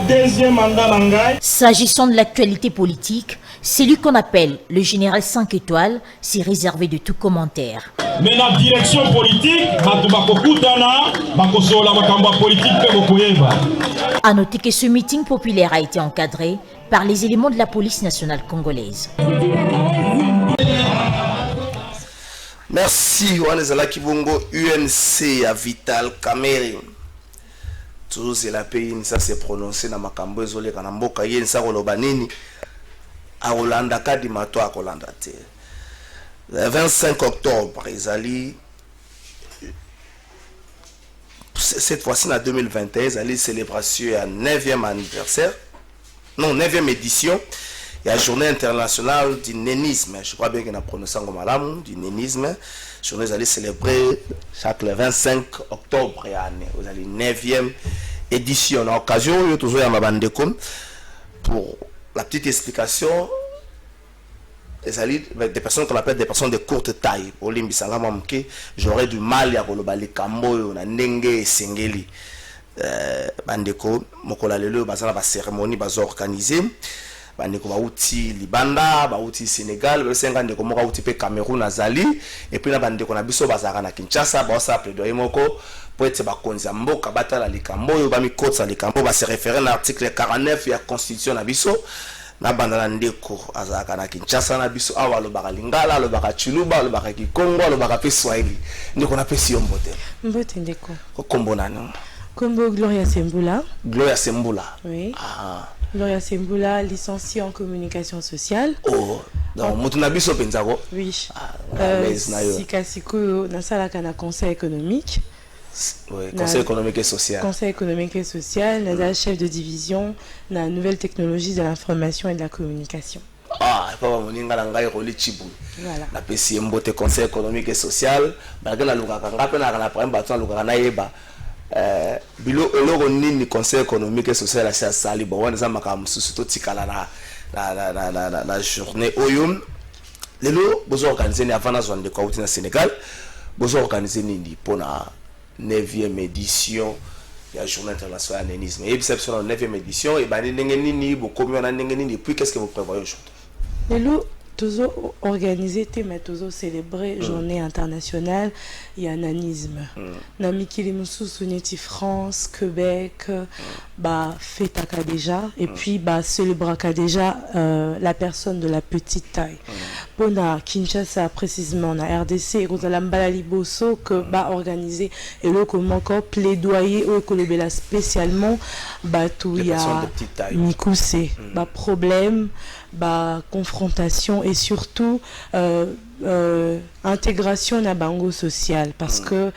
deuxième mandat nangai. S'agissant de l'actualité politique, celui qu'on appelle le général 5 étoiles s'est réservé de tout commentaire. Mais la direction politique, À noter que ce meeting populaire a été encadré par les éléments de la police nationale congolaise. Merci, Wanezala Kibongo, UNC à Vital Kamere. Toujours c'est la pays, ça s'est prononcé dans ma cambo, zolé kanamboka, yen sa rolobanini, à Rolanda Kadimato à Rolanda. Le 25 octobre, Isali, cette fois-ci en 2021, Isali célébration à 9e anniversaire, non, 9e édition. Il y a la journée internationale du nénisme. Je crois bien qu'on a prononcé en malam du nénisme. Journée allée célébrer chaque le 25 octobre. Vous avez 9e édition. En occasion, il y a toujours un mabandecom pour la petite explication. Des personnes qu'on appelle des personnes de courte taille. Pour l'imbisanga mamke, j'aurais du mal à kolobali kambo na nenge sengeli. Bandeko, mokola lelo bazana ba cérémonie bazo organisée. Bandeko bauti Libanda, bauti Sénégal, basenga ndeko moka uti pe Cameroun azali et puis na bandeko na biso bazaka na Kinshasa, ba sa plaidoyer moko pour être ba konza mboka batala likambo yo ba mi kotsa likambo ba se référer à l'article 49 ya constitution na biso na bandala ndeko azaka na Kinshasa na biso awa lo baka lingala, lo baka chuluba, lo baka kikongo, lo baka pe swahili. Ndeko na pe si mbote. Mbote ndeko. Kombo nano. Kombo Gloria Sembula. Gloria Sembula. Oui. Ah. Gloria Sembula, licenciée en communication sociale. Oh, donc Motunabiso Penzako. Oui. Sikasiko, Nasalaka na conseil économique. Oui, conseil économique et social. Conseil économique et social, Nada chef de division, na nouvelle technologie de l'information et de la communication. Ah, papa moninga na ngai roli chibu. Voilà. Na pesi mbote conseil économique et social, ba na lukaka ngape na kana prendre bato na lukaka na yeba. Bilo eloko nini conseil économique et social à sali bon on ezamaka mususu to tikala na journée oyum lelo bozo organiser ni avant na zone de Kouti na Sénégal bozo organiser ni pour na 9e édition ya journée internationale de nénisme et exception na 9e édition et ba ndenge nini bokomi na ndenge nini puis qu'est-ce que vous prévoyez aujourd'hui lelo toujours organisé mais toujours célébré journée internationale il y a nanisme na mikili mususu neti France Québec ba fêtaka déjà et puis ba célébraka déjà la personne de la petite taille pona Kinshasa précisément na RDC kozala mbala liboso que ba organisé et le comment encore plaidoyer au kolobela spécialement ba tout il y a mikuse ba problème ba confrontation et surtout intégration na bango social parce que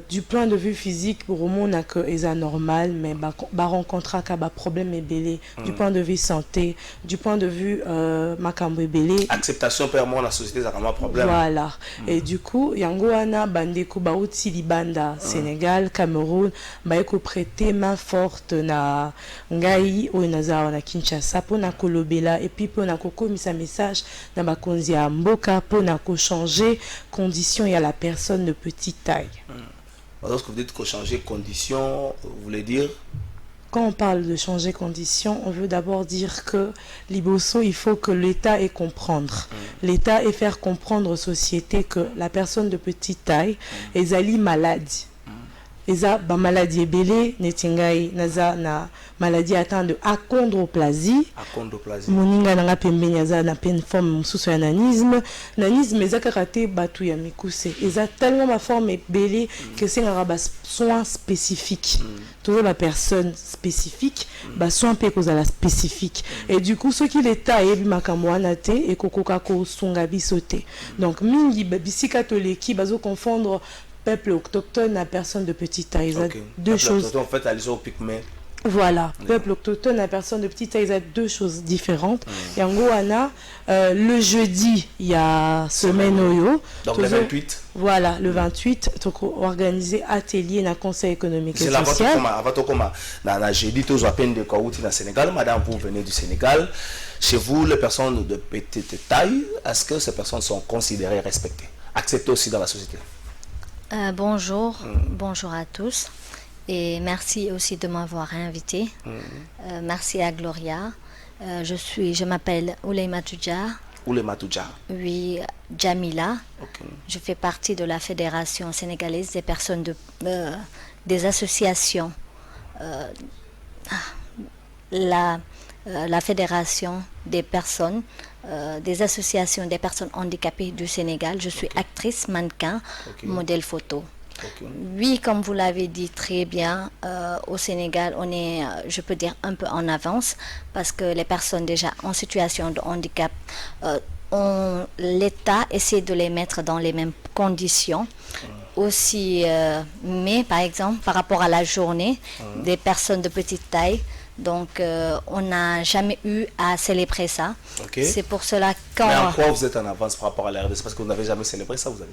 du point de vue physique pour moi on a que est normal mais ba rencontra ka ba problème et belé du point de vue santé du point de vue makambo belé acceptation pour moi la société ça comme problème voilà et du coup yango wana bandeko ba uti libanda Sénégal Cameroun ba eko prêter main forte na ngai o naza na Kinshasa pona kolobela et puis pona kokomisa message na ba konzi ya mboka pona ko changer condition et à la personne de petite taille. Lorsque vous dites que changer condition, vous voulez dire quand on parle de changer condition, on veut d'abord dire que Liboso, il faut que l'État ait comprendre. L'État ait faire comprendre aux sociétés que la personne de petite taille est ali malade. Eza ba maladie belé netingai naza na maladie atteinte de achondroplasie moninga nanga pembeni aza na peine forme mususu ya nanisme eza karaté batu ya mikuse eza tellement ma forme belé que c'est un soin spécifique toujours la personne spécifique ba soin pe kozala spécifique et du coup ce qui l'état yebi makambo wana te et kokoka ko sunga bisote donc mingi bisika toleki bazo confondre peuple autochtone à personne de petite taille. Okay. Deux choses. En fait, elles sont pygmées. Voilà, peuple autochtone à personne de petite taille, il y a deux choses différentes. Et en Goana, le jeudi, il y a semaine Oyo. Donc le 28. Voilà, le 28, donc organiser atelier dans le Conseil économique et social. C'est la jeudi, tous à peine de Kouti dans Sénégal. Madame, vous venez du Sénégal. Chez vous, les personnes de petite taille, est-ce que ces personnes sont considérées, respectées, acceptées aussi dans la société? Bonjour, bonjour à tous. Et merci aussi de m'avoir invité. Merci à Gloria. Je m'appelle Oulema Tudja. Oulema Tudja. Oui, Jamila. Okay. Je fais partie de la Fédération sénégalaise des personnes des associations. La Fédération des personnes, des associations des personnes handicapées du Sénégal. Je suis actrice, mannequin, modèle photo. Oui, comme vous l'avez dit très bien, au Sénégal, on est, je peux dire, un peu en avance parce que les personnes déjà en situation de handicap, l'État essaie de les mettre dans les mêmes conditions. Aussi, mais par exemple, par rapport à la journée des personnes de petite taille, donc on n'a jamais eu à célébrer ça. C'est pour cela quand... Mais en quoi vous êtes en avance par rapport à la RDC? Parce que vous n'avez jamais célébré ça, vous avez...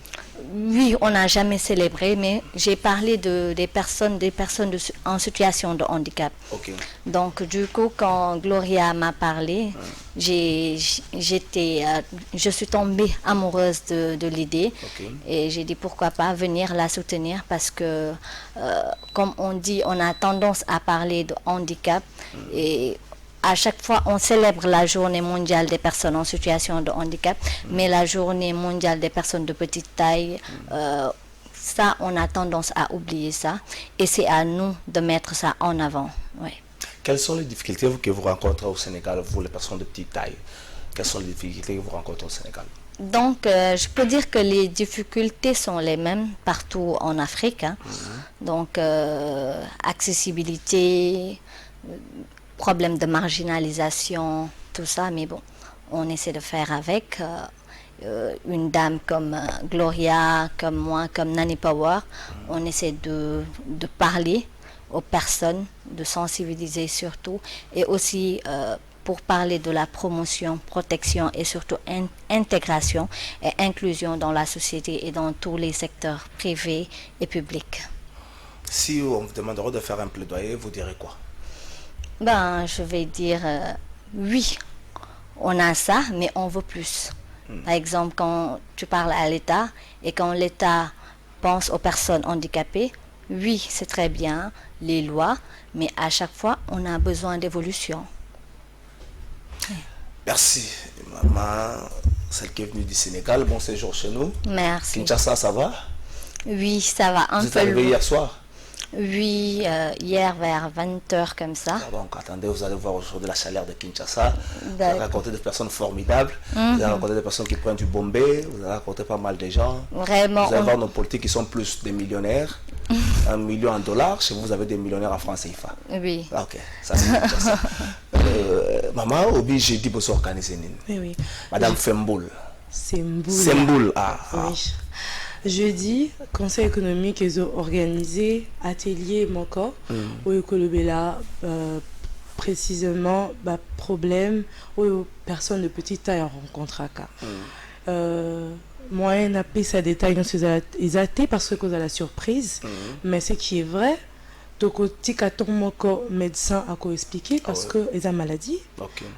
Oui, on n'a jamais célébré, mais j'ai parlé des personnes en situation de handicap. Donc du coup, quand Gloria m'a parlé, je suis tombée amoureuse de l'idée et j'ai dit pourquoi pas venir la soutenir parce que, comme on dit, on a tendance à parler de handicap et à chaque fois, on célèbre la journée mondiale des personnes en situation de handicap, mais la journée mondiale des personnes de petite taille, ça, on a tendance à oublier ça. Et c'est à nous de mettre ça en avant. Ouais. Quelles sont les difficultés que vous rencontrez au Sénégal, vous, les personnes de petite taille? Quelles sont les difficultés que vous rencontrez au Sénégal? Donc, je peux dire que les difficultés sont les mêmes partout en Afrique. Hein. Donc, accessibilité... problème de marginalisation, tout ça, mais bon, on essaie de faire avec. Une dame comme Gloria, comme moi, comme Nani Power, on essaie de parler aux personnes, de sensibiliser surtout, et aussi pour parler de la promotion, protection et surtout intégration et inclusion dans la société et dans tous les secteurs privés et publics. Si on vous demanderait de faire un plaidoyer, vous direz quoi? Ben, je vais dire oui, on a ça, mais on veut plus. Par exemple, quand tu parles à l'État et quand l'État pense aux personnes handicapées, oui, c'est très bien, les lois, mais à chaque fois, on a besoin d'évolution. Merci, maman, celle qui est venue du Sénégal. Bon séjour chez nous. Merci. Kinshasa, ça va? Oui, ça va un peu. Vous êtes arrivé hier soir? Oui, hier vers 20h comme ça. Donc attendez, vous allez voir aujourd'hui la chaleur de Kinshasa. Vous allez rencontrer des personnes formidables. Vous allez rencontrer des personnes qui prennent du Bombay. Vous allez rencontrer pas mal de gens. Vraiment. Vous allez voir nos politiques qui sont plus des millionnaires. 1 million en dollars. Chez vous, vous avez des millionnaires en francs CFA. Oui. Ok, ça c'est Kinshasa. Maman, Obi, j'ai dit pour s'organiser. Oui. Madame Femboul. Semboul. Oui. Jeudi, Conseil économique est organisé, atelier Moko, où Ekolobela, précisément, problème, où personnes de petite taille rencontrent à cas. Moi, on a pris ça détail, ils athées parce que cause à la surprise, mais ce qui est vrai, Tokoti Katon Moko, médecin, a expliqué parce que ils ont maladie.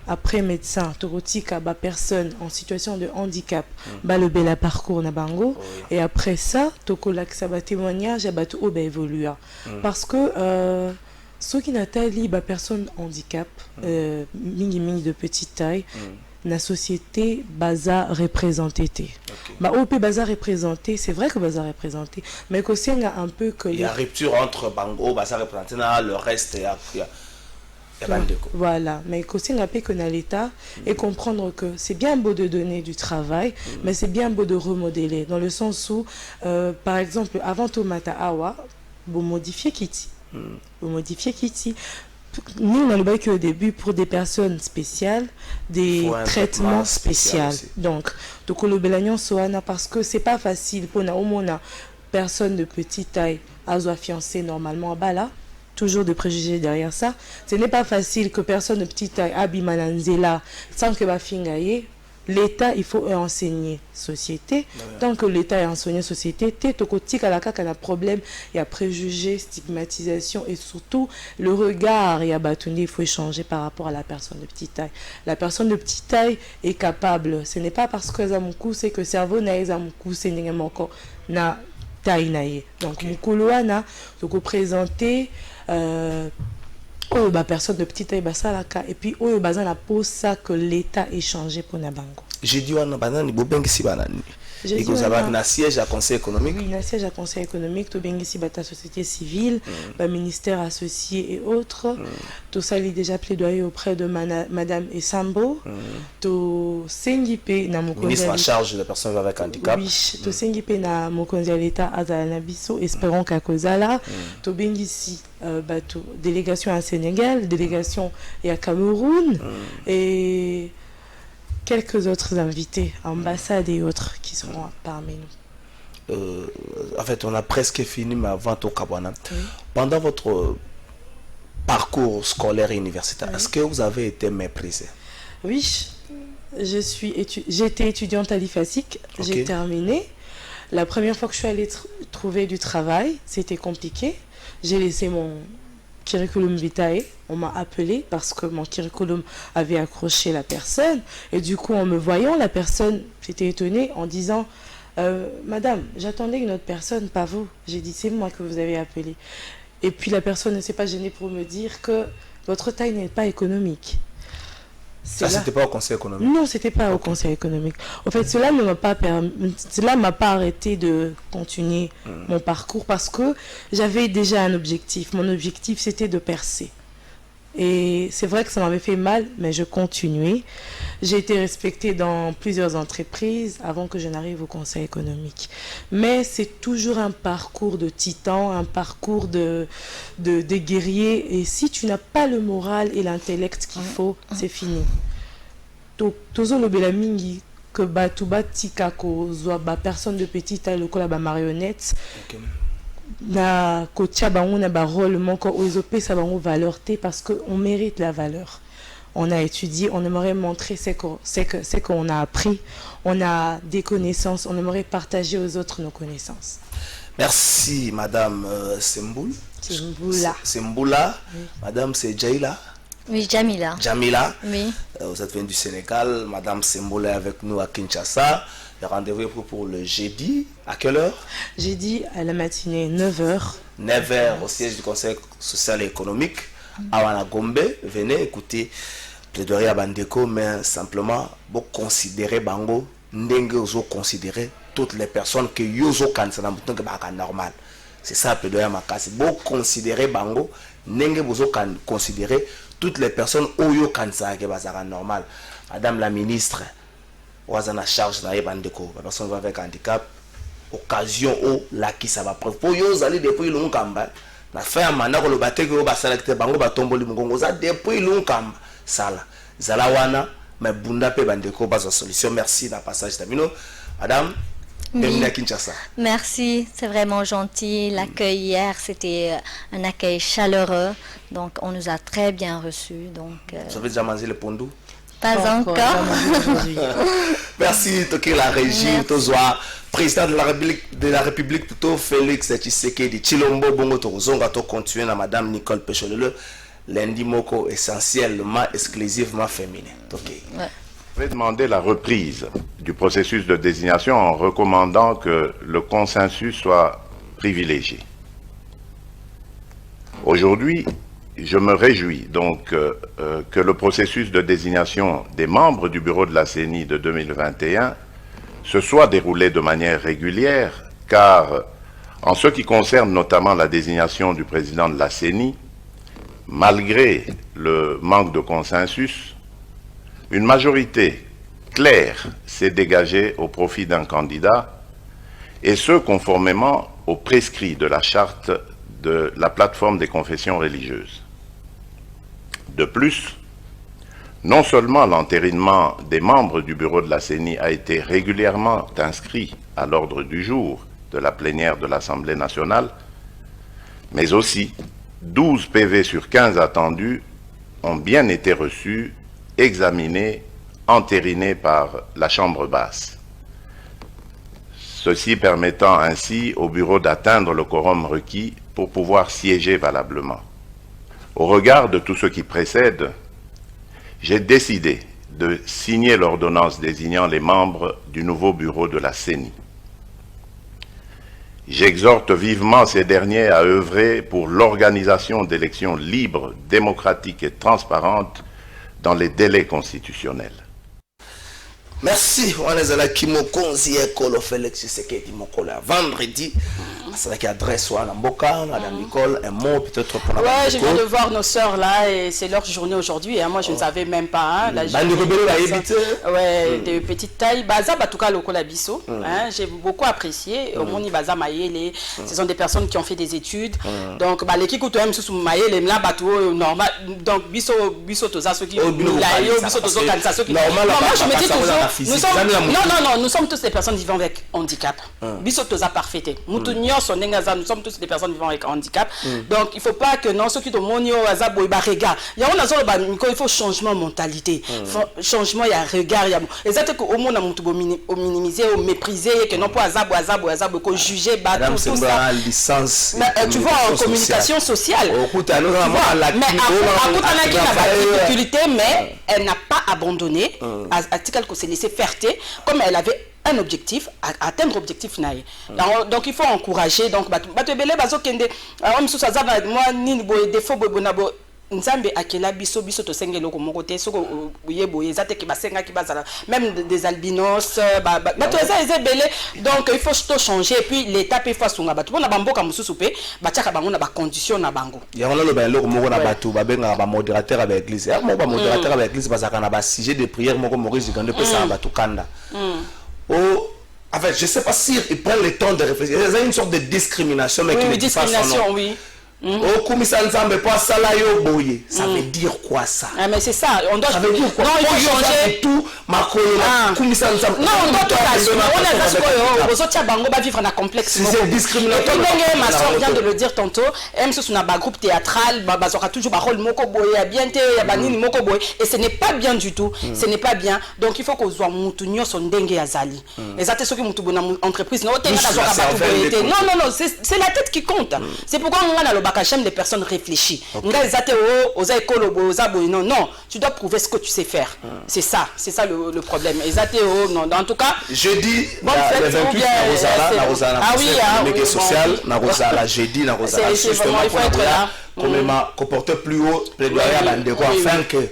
Après médecin, Tokoti Kaba personne en situation de handicap, le bel parcours na bango. Et après ça, Toko Laksaba témoignage, a battu au évoluer. Parce que ceux qui n'ont personne handicap, mini de petite taille, la société baza représentée. OP baza représenté, c'est vrai que baza représenté, mais qu'aussi il y a un peu que... Il y a rupture entre Bango, baza représenté, le reste, il y a voilà, mais qu'aussi il y a un peu que dans l'État et comprendre que c'est bien beau de donner du travail, mais c'est bien beau de remodeler, dans le sens où, par exemple, avant Tomata Awa, vous modifiez Kitty. Nous, on a le bail qu'au début, pour des personnes spéciales, des traitements spéciaux. Donc, le Belagnon Soana, parce que c'est pas facile pour une personne de petite taille à soit fiancée normalement, là, toujours de préjugés derrière ça. Ce n'est pas facile que personne de petite taille abimananzela sans que ma fingaye. L'État, il faut enseigner société. Tant que l'État est enseigné société, il y a problème, il y a préjugés, stigmatisation et surtout le regard. Il faut échanger par rapport à la personne de petite taille. La personne de petite taille est capable. Ce n'est pas parce que c'est que le cerveau n'a pas encore taille naie. Donc mukuluana donc présenter personne de petite taille basalaka et puis oyo baza na posa que l'état ait changé pour nabango. J'ai dit wana banani bobengisi banani. Et que vous avez un siège à conseil économique. Oui, un siège à conseil économique, tout bengisi bata société civile, ministère associé et autres. Tout ça il est déjà plaidoyer auprès de madame Esambo. Tout sengipe na mokonzi ministre en charge des personnes avec handicap. Oui, tout sengipe na mokonzi l'état azala na biso, espérons qu'à kozala. Tout bengisi délégation à Sénégal, délégation à Cameroun et quelques autres invités, ambassades et autres qui seront parmi nous. En fait, on a presque fini, mais avant au Kabwana. Pendant votre parcours scolaire et universitaire, est-ce que vous avez été méprisé? Oui, j'étais étudiante à l'IFASIC, j'ai terminé. La première fois que je suis allée trouver du travail, c'était compliqué. J'ai laissé mon curriculum vitae, on m'a appelé parce que mon curriculum avait accroché la personne et du coup en me voyant la personne s'était étonnée en disant madame, j'attendais une autre personne, pas vous. J'ai dit c'est moi que vous avez appelé et puis la personne ne s'est pas gênée pour me dire que votre taille n'est pas économique. Ça, c'était pas au conseil économique? Non, c'était pas au conseil économique. En fait, cela ne m'a pas permis, cela m'a pas arrêté de continuer mon parcours parce que j'avais déjà un objectif. Mon objectif, c'était de percer. Et c'est vrai que ça m'avait fait mal, mais je continuais. J'ai été respectée dans plusieurs entreprises avant que je n'arrive au conseil économique. Mais c'est toujours un parcours de titan, un parcours de guerrier. Et si tu n'as pas le moral et l'intellect qu'il faut, c'est fini. Tozo le belamingi que batuba tika ko zoa personne de petite taille lokola ba marionnette. Na kotia bango na ba rôle moko ozope sa bango valeur té parce que on mérite la valeur. On a étudié, on aimerait montrer ce qu'on a appris, on a des connaissances, on aimerait partager aux autres nos connaissances. Merci madame Semboul. Semboula. Oui. Madame c'est Jaila. Oui, Jamila. Jamila. Oui. Vous êtes venue du Sénégal, madame Semboula est avec nous à Kinshasa. Le rendez-vous est pour le jeudi. À quelle heure? Jeudi à la matinée, 9h. 9h au siège du Conseil social et économique. À Wanagombe, venez écouter plaidoyer à Bandeko, mais simplement, vous considérez Bango, vous considérez toutes les personnes que vous avez normal. C'est ça plaidoyer à Makasi. Vous considérez Bango, vous considérez toutes les personnes où vous normal. Madame la ministre, vous avez la charge de Bandeko, la personne avec handicap, occasion où la qui ça va prendre. Pour vous aller depuis le Kamba, la fin mana ko le batte ko ba selecte bango ba tomboli mungongo za depuis le Kamba. Sala. Zalawana, mais bunda pe Bandeko ba solution. Merci d'un passage d'amino. Madame, bienvenue à Kinshasa. Merci, c'est vraiment gentil. L'accueil hier, c'était un accueil chaleureux. Donc, on nous a très bien reçus. Donc, vous avez déjà mangé le pondou? Pas encore. Merci, Toki la régie, Tozoa, président de la République, plutôt Félix Tshisekedi, Chilombo, Bongo Torozonga, to continuer na Madame Nicole Pécholele, lundi moko essentiellement, exclusivement féminin. Toki. Je vais demander la reprise du processus de désignation en recommandant que le consensus soit privilégié. Aujourd'hui, je me réjouis donc que le processus de désignation des membres du bureau de la CENI de 2021 se soit déroulé de manière régulière, car en ce qui concerne notamment la désignation du président de la CENI, malgré le manque de consensus, une majorité claire s'est dégagée au profit d'un candidat, et ce conformément aux prescrits de la charte de la plateforme des confessions religieuses. De plus, non seulement l'entérinement des membres du bureau de la CENI a été régulièrement inscrit à l'ordre du jour de la plénière de l'Assemblée nationale, mais aussi 12 PV sur 15 attendus ont bien été reçus, examinés, entérinés par la Chambre basse. Ceci permettant ainsi au bureau d'atteindre le quorum requis pour pouvoir siéger valablement. Au regard de tout ce qui précède, j'ai décidé de signer l'ordonnance désignant les membres du nouveau bureau de la CENI. J'exhorte vivement ces derniers à œuvrer pour l'organisation d'élections libres, démocratiques et transparentes dans les délais constitutionnels. Merci. On est là qui me conseille Kolo Félix Tshisekedi Mokolo vendredi. C'est là qui adresse à Namboka, Madame Nicole, un mot peut-être pour la ouais, je viens de voir nos sœurs là et c'est leur journée aujourd'hui. Hein. Moi, je ne savais même pas. Hein, de petite taille. Baza Batuka Lokola Bisso. J'ai beaucoup apprécié. Au Moni Baza Mayele. Ce sont des personnes qui ont fait des études. Donc, l'équipe où tu aimes sous Mayele, là, Batou, normal. Donc, Bisso Toza, ceux qui. Bisso Tozo Kansa, ceux qui. Moi, je me dis toujours. Nous sommes tous des personnes vivant avec handicap. Bisso Toza parfaité. Nous sommes tous des personnes vivant avec handicap. Donc, il ne faut pas que non, ceux qui ont mon azabo et regard. Il faut changement de mentalité. Changement, il y a regard. Et ça, c'est qu'au moins, on minimiser, on mépriser, que non pas azabo, qu'on juger, tout ça. Licence. Tu vois, en communication sociale. Mais elle n'a pas abandonné. Article qu'on s'est laissé faire, comme elle avait un objectif, atteindre l'objectif. Donc il faut encourager. Donc, Nzambe akela biso to sengelo ko moko te soko yebo ezate ki basenga ki bazala même des albinos donc il faut tout changer et puis l'état peut faire songa batu na bamboka mususu pe batiaka bango na ba condition na bango ya ngolo ba loko moko na batu ba benga ba modérateur avec l'église ya mo ba modérateur avec l'église bazaka na ba sujet de prière moko Maurice Gande pe ça batu kanda en fait je sais pas si ils prennent le temps de réfléchir il y a une sorte de discrimination mais qui discrimination oui. Ça veut dire quoi ça? Mais c'est ça, on doit changer tout. Non, on doit tout vivre un complexe. C'est discriminatoire. Ma soeur vient de le dire tantôt. Même si on a un groupe théâtral, on aura toujours un rôle et ce n'est pas bien du tout. Ce n'est pas bien. Donc il faut qu'on soit moutounio son dengue azali. Et ça, c'est ce que mon entreprise. Non, c'est la tête qui compte. C'est pourquoi on a le j'aime les personnes réfléchies. Non, tu dois prouver ce que tu sais faire. C'est ça le problème. En tout cas, jeudi, le 28, jeudi, il faut être là. Comporter plus haut, afin que,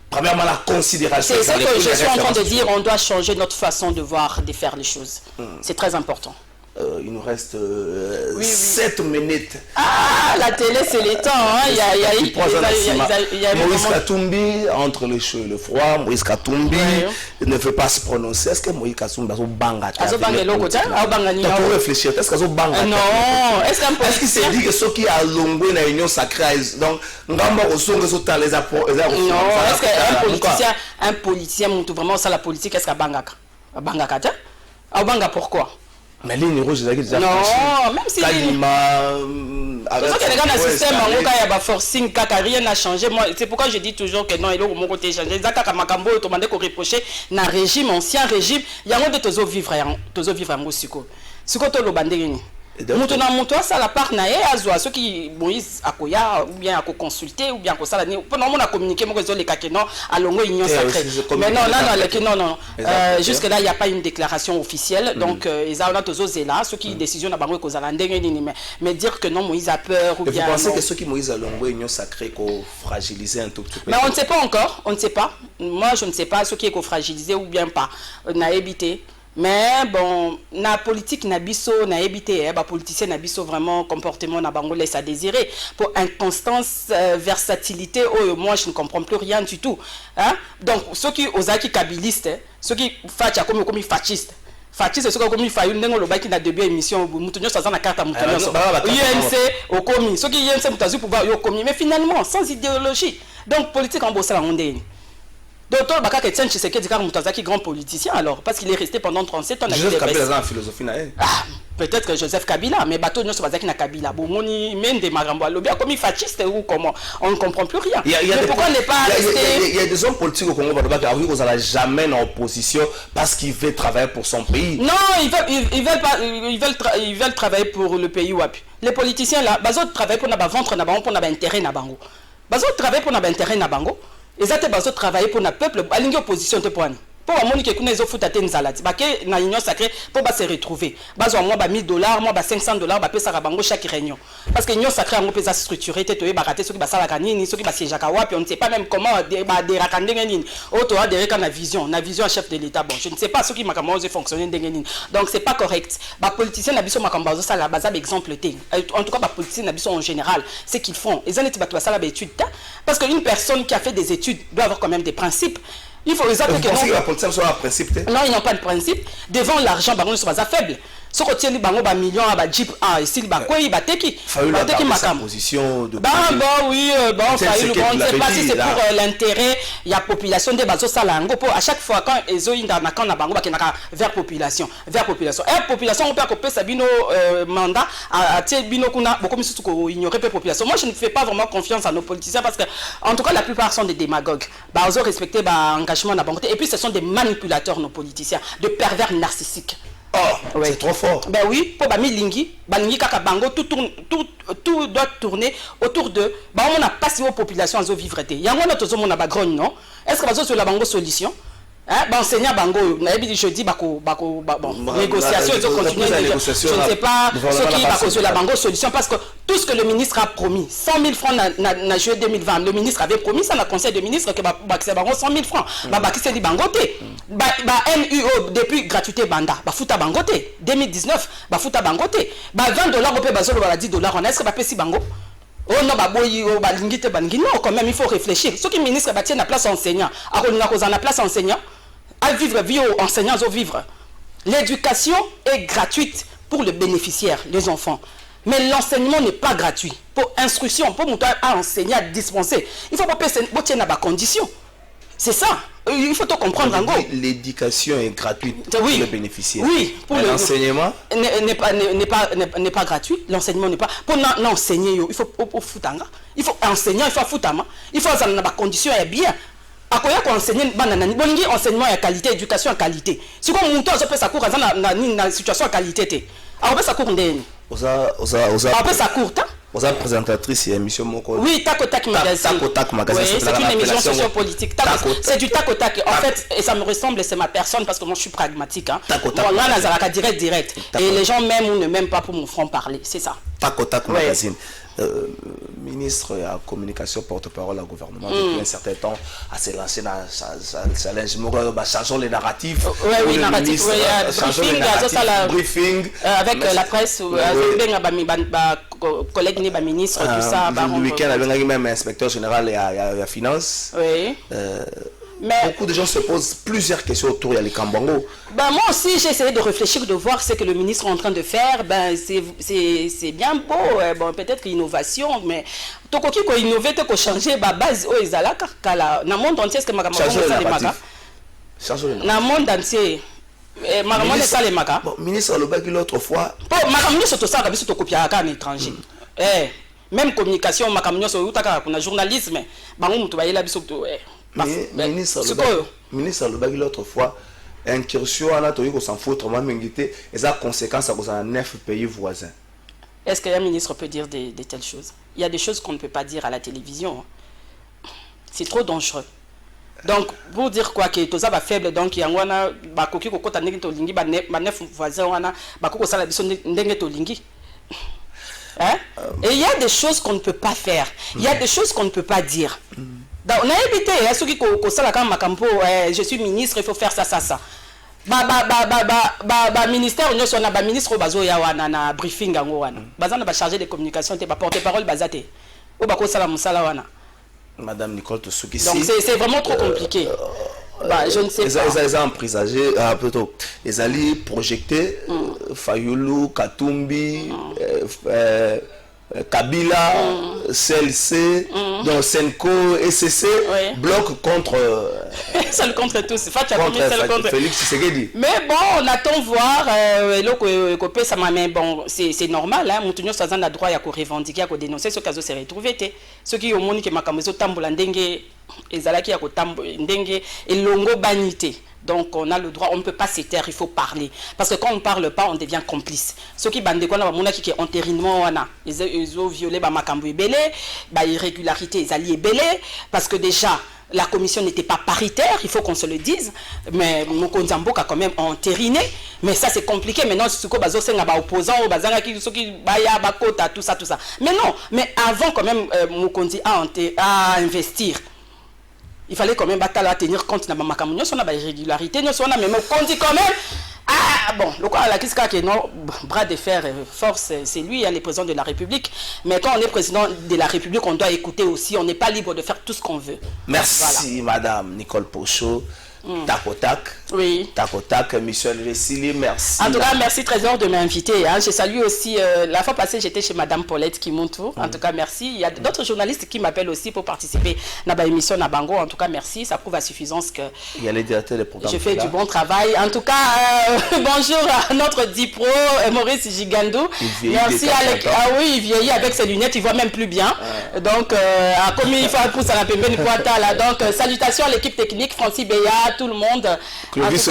premièrement, la considération. C'est ce que je suis en train de dire. On doit changer notre façon de voir, de faire les choses. C'est très important. Il nous reste 7 minutes. Ah, la télé, c'est les temps. Hein. Il y a Moïse Katumbi, entre le chaud et le froid, Moïse Katumbi ne veut pas se prononcer. Est-ce que Moïse Katumbi a banga? Tu peux réfléchir. Est-ce qu'il a banga? Non. Est-ce qu'il s'est dit que ceux qui a longué dans l'union sacrée, donc, non, est-ce qu'un politicien, vraiment, ça la politique, est-ce qu'il a banga? Banga pourquoi? Mais ligne rouge, c'est déjà non, même si forcing, rien n'a changé. C'est pourquoi je dis toujours que non, il faut mon côté changer. Zaka Makambo, tu m'as dit qu'on reprochait un régime, ancien régime, il y a un de tes vivre en Moussiko. Ce que tu as bandé. Maintenant, ça la part naé à ceux qui Moïse Akoya ou bien à consulter ou bien à ça pendant on a communiqué moi les kakeno à longo union sacrée. Mais non, jusque là il n'y a pas une déclaration officielle donc ils ont tous là ceux qui décision na bango ko zala ndenge nini mais dire que non Moïse a peur ou bien vous pensez que ceux qui Moïse a longo union sacrée ko fragiliser un tout petit peu? Mais on ne sait pas encore, on ne sait pas. Moi je ne sais pas ceux qui est ko fragilisé ou bien pas na évité. Mais bon, la politique n'a biso, n'a évité, politicien n'a biso vraiment comportement n'a bango laisse à désirer. Pour inconstance, versatilité, moi je ne comprends plus rien du tout. Hein? Donc ceux qui osaki kabilistes, ceux qui facha comme fascistes. Fasciste c'est comme il faut une le bac qui n'a début émission moutonyo ça na carte moutonyo UNC au commis ceux qui UNC mutazu pouvoir yo commis mais finalement sans idéologie. Donc politique en bossa la mondéenne. Docteur Bakak Etienne Tshisekedi Mutazaki grand politicien alors parce qu'il est resté pendant 37 ans à Joseph Kabila en philosophie peut-être que Joseph Kabila mais bateau ne soit na Kabila bomoni mende marambo lobia comme il fasciste ou comment on ne comprend plus rien. Mais pourquoi n'est pas resté il y a des hommes politiques au Congo qui n'ont jamais en opposition parce qu'ils veulent travailler pour son pays. Non, ils veulent travailler pour le pays wapi. Les politiciens là, bazo travailler pour na ventre na bango pour na intérêt na bango. Bazo travailler pour na intérêt na bango. Ils ont travaillé pour le peuple, à l'opposition de point. Pour Monique kuna ezo futa te nzalati. Ba ke na union sacrée pour ba se retrouver. Bazo moi ba $1000, moi ba $500 ba pesa ka bango chaque réunion. Parce que union sacrée ngo pesa structuré te toye ba raté ceux qui ba sala kanini, ceux qui ba siège ka wapi, on ne sait pas même comment ba de rakandenge nini. Auto a dereka na vision à chef de l'état. Bon, je ne sais pas ceux qui makambo ze fonctionner ndenge nini. Donc c'est pas correct. Ba politicien na biso makambo zo sala bazab exemple te. En tout cas ba politicien na biso en général, c'est qu'ils font. Ils en étaient ba to sala ba étude parce qu'une personne qui a fait des études doit avoir quand même des principes. Il faut que la politique soit un principe. Non, ils n'ont pas de principe. Devant l'argent, ils sont faibles. Ce que tu as dit, ils millions, jeep, ici, quoi, ils battent qui? Sa position de. Oui, bon, on ne sait pas si c'est pour l'intérêt, il y a population de bazo salango. À chaque fois, quand ils ont vers population. Et population, on peut couper Sabino mandat, à Bino Kuna, beaucoup de ignorer la population. Moi, je ne fais pas vraiment confiance à nos politiciens parce que, en tout cas, la plupart sont des démagogues. Ils ont respecté l'engagement de la banque. Et puis, ce sont des manipulateurs, nos politiciens, de pervers narcissiques. Oh, ouais. C'est trop fort. Ben oui, pour Balingi kaka bango, tout doit tourner autour de. Ben on a pas si aux populations à vivre. Il y a un autre monde à bagrogne, non? Est-ce que vous avez la bango solution? Hein, enseignant bango, je dis bon, négociation, ils ont continué. Je ne sais pas ce qui va causer la bango solution parce que tout ce que le ministre a promis, 100 000 francs na juillet 2020, le ministre avait promis ça dans le conseil de ministre que c'est bango 100 000 francs. Qui s'est dit bangoté. NUO depuis gratuité banda, futa bangoté. 2019, futa bangoté. $20 au peu bazolo $10 on est-ce que pas si bango? Oh non, non, quand même, il faut réfléchir. Ceux qui ministre tiennent la place enseignant, à la place enseignant, à vivre, vie aux enseignants, à vivre. L'éducation est gratuite pour le bénéficiaire, les enfants. Mais l'enseignement n'est pas gratuit. Pour instruction, pour monter à enseigner, à dispenser, il faut pas payer des conditions. C'est ça. Il faut tout comprendre en gros. L'éducation est gratuite pour le bénéficiaire. Oui, pour l'enseignement n'est pas gratuit. L'enseignement n'est pas. Pour l'enseigner, il faut foutanga. Il faut enseigner, il faut foutama. Il faut avoir des conditions bien. À quoi enseigner enseignement à qualité, éducation à qualité. Si on monte à sa cour dans une situation à qualité, on peut sa cour ndeni. On peut sa cour Vous êtes présentatrice et émission Moko. Oui, Takotak Magazine. Takotak Magazine. Oui, c'est une émission sociopolitique. C'est du Takotak. En fait, et ça me ressemble, c'est ma personne parce que moi je suis pragmatique. Hein. Bon, là, Nazaraka direct. Et les gens m'aiment ou ne m'aiment pas pour mon front parler. C'est ça. Takotak Magazine. Ministre de la communication porte-parole au gouvernement depuis un certain temps à se lancer dans changeons les narratifs. Oui, narratifs. Briefing avec la presse, collègues ni ministre, tout ça. Le week-end, avec même inspecteur général et la finance. Oui. Mais beaucoup de gens se posent plusieurs questions autour de l'Ikambango. Ben moi aussi j'ai essayé de réfléchir, de voir ce que le ministre est en train de faire. Ben c'est bien beau, bon peut-être innovation, mais tout ce qui est innové, tout changer, la base aux Ezalaka, dans le monde entier, est-ce que ma changer le narratif. Dans le monde entier. Bon, ministre le bac l'autre fois. Bon, surtout ça, surtout copier à un étranger. Même communication, ma camion sur le journalisme, on va y aller ministre le bac l'autre fois incursion à la toyo s'en fout autrement mengité et ça conséquence à 9 pays voisins. Est-ce qu'un ministre peut dire de telles choses? Il y a des choses qu'on ne peut pas dire à la télévision. C'est trop dangereux. Donc pour dire quoi que tout ça va faible donc il y a un bakoki kokota ndenge to lingi ba 9 voisins wana bakoko sala biso ndenge to lingi. Hein? Et il y a des choses qu'on ne peut pas faire. Il y a des choses qu'on ne peut pas dire. On a évité, ceux qui je suis ministre, il faut faire ça. Ministère, on a ministre bazo ya wana na briefing ango wana. Bazana ba chargé de communication, te ba porte-parole bazate. O ba ko sala musala wana. Madame Nicole Tosuki. Donc c'est vraiment trop compliqué. Je ne sais pas. Ils ont présagé, plutôt, ils allaient projeter Fayulu, Katumbi, Kabila, CLC, donc Senko, SCC, bloc contre... Seul contre tous. Félix Tshisekedi. Mais bon, on attend voir. Bon, c'est normal. Moutounio Sazan a droit à revendiquer, à dénoncer ce cas s'est retrouvé. Ceux qui ont montré que Makamezo Tambola Ndenge, Ezalaki a Ndenge, et Longo Banité. Donc on a le droit, on ne peut pas se taire, il faut parler. Parce que quand on ne parle pas, on devient complice. Ceux qui bandent quoi, on a qui est entérinement, ils ont violé ma cambo belé, irrégularité, ils allaient belé, parce que déjà la commission n'était pas paritaire, il faut qu'on se le dise, mais Mokonzambo a quand même entériné, mais ça c'est compliqué. Maintenant, c'est quoi, bazo c'est un opposant, bazanga qui baya bakota, tout ça. Mais non, mais avant quand même Mokonzi à investir. Il fallait quand même tenir compte de ma campagne, on a des irrégularités, on a même Mokonzi quand même. Ah bon, le quoi la Kiska qui est non bras de fer force, c'est lui, le président de la République. Mais quand on est président de la République, on doit écouter aussi. On n'est pas libre de faire tout ce qu'on veut. Merci, voilà. Madame Nicole Pochot. Tacotac. Oui. Tacotac, Michel Ressili, merci. En tout cas, merci Trésor de m'inviter. Hein. Je salue aussi, la fois passée, j'étais chez Madame Paulette qui monte. En tout cas, merci. Il y a d'autres journalistes qui m'appellent aussi pour participer à la émission Nabango. En tout cas, merci. Ça prouve à suffisance que il y a les directeurs des programmes. Je fais du bon travail. En tout cas, bonjour à notre Dipro, Maurice Gigandou. Merci Alec. Ah oui, il vieillit avec ses lunettes, il voit même plus bien. Donc, comme il faut un pouce à la pembeni poita là. Donc, salutations à l'équipe technique, Francis Beya, tout le monde. Clovis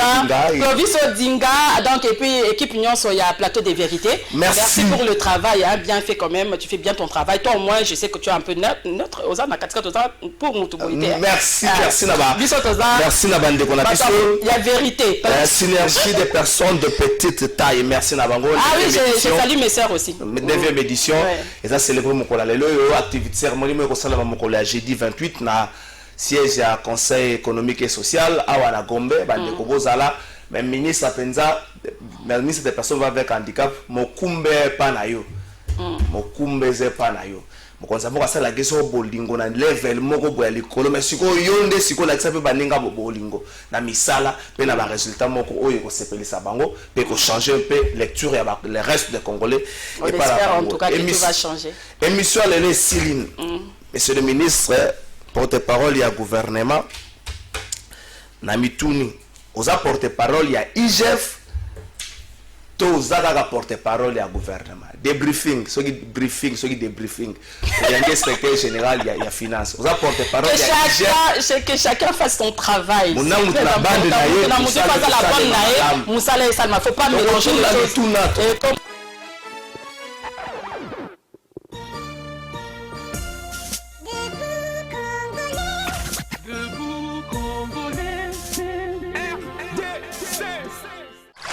Odinga, donc et puis équipe Union sur il y a plateau des vérités. Merci pour le travail, hein, bien fait quand même. Tu fais bien ton travail. Toi au moins, je sais que tu es un peu neutre. Pour merci, merci Naba. Merci Naba de qu'on a il y a vérité. Synergie des personnes de petite taille. Merci Nabango. Ah oui, je salue mes sœurs aussi. 9e édition. Et ça célèbre mon collègue. Activité cérémonie moi au mon collègue jeudi 28 na siège à Conseil économique et social à Wanagombe, bandeko bozala, mais ministre Penza, ministre des personnes avec handicap, mokumbe panayo. Mokumbe ze panayo. Mokonza moka sala geso bolingo na level moko boya likolo, mais siko yonde siko la kisa pe baninga bolingo na misala pe na ba résultat moko oyo ko sepelisa bango pe ko changer un peu lecture ya le reste des Congolais. On espère en tout cas que tout va changer. Émission Lele Siline. Monsieur le ministre, porte-parole, il y a gouvernement. Namituni, aux porte-parole, il y a IGF. Tous les porte-parole, il y a gouvernement. Débriefing, ceux qui briefing, ceux qui débriefing. Il y a un secrétaire général, il y a finance. Aux porte-parole, il y a IGF. Que chacun fasse son travail. Mon nom, la bande, il faut pas mélanger les choses.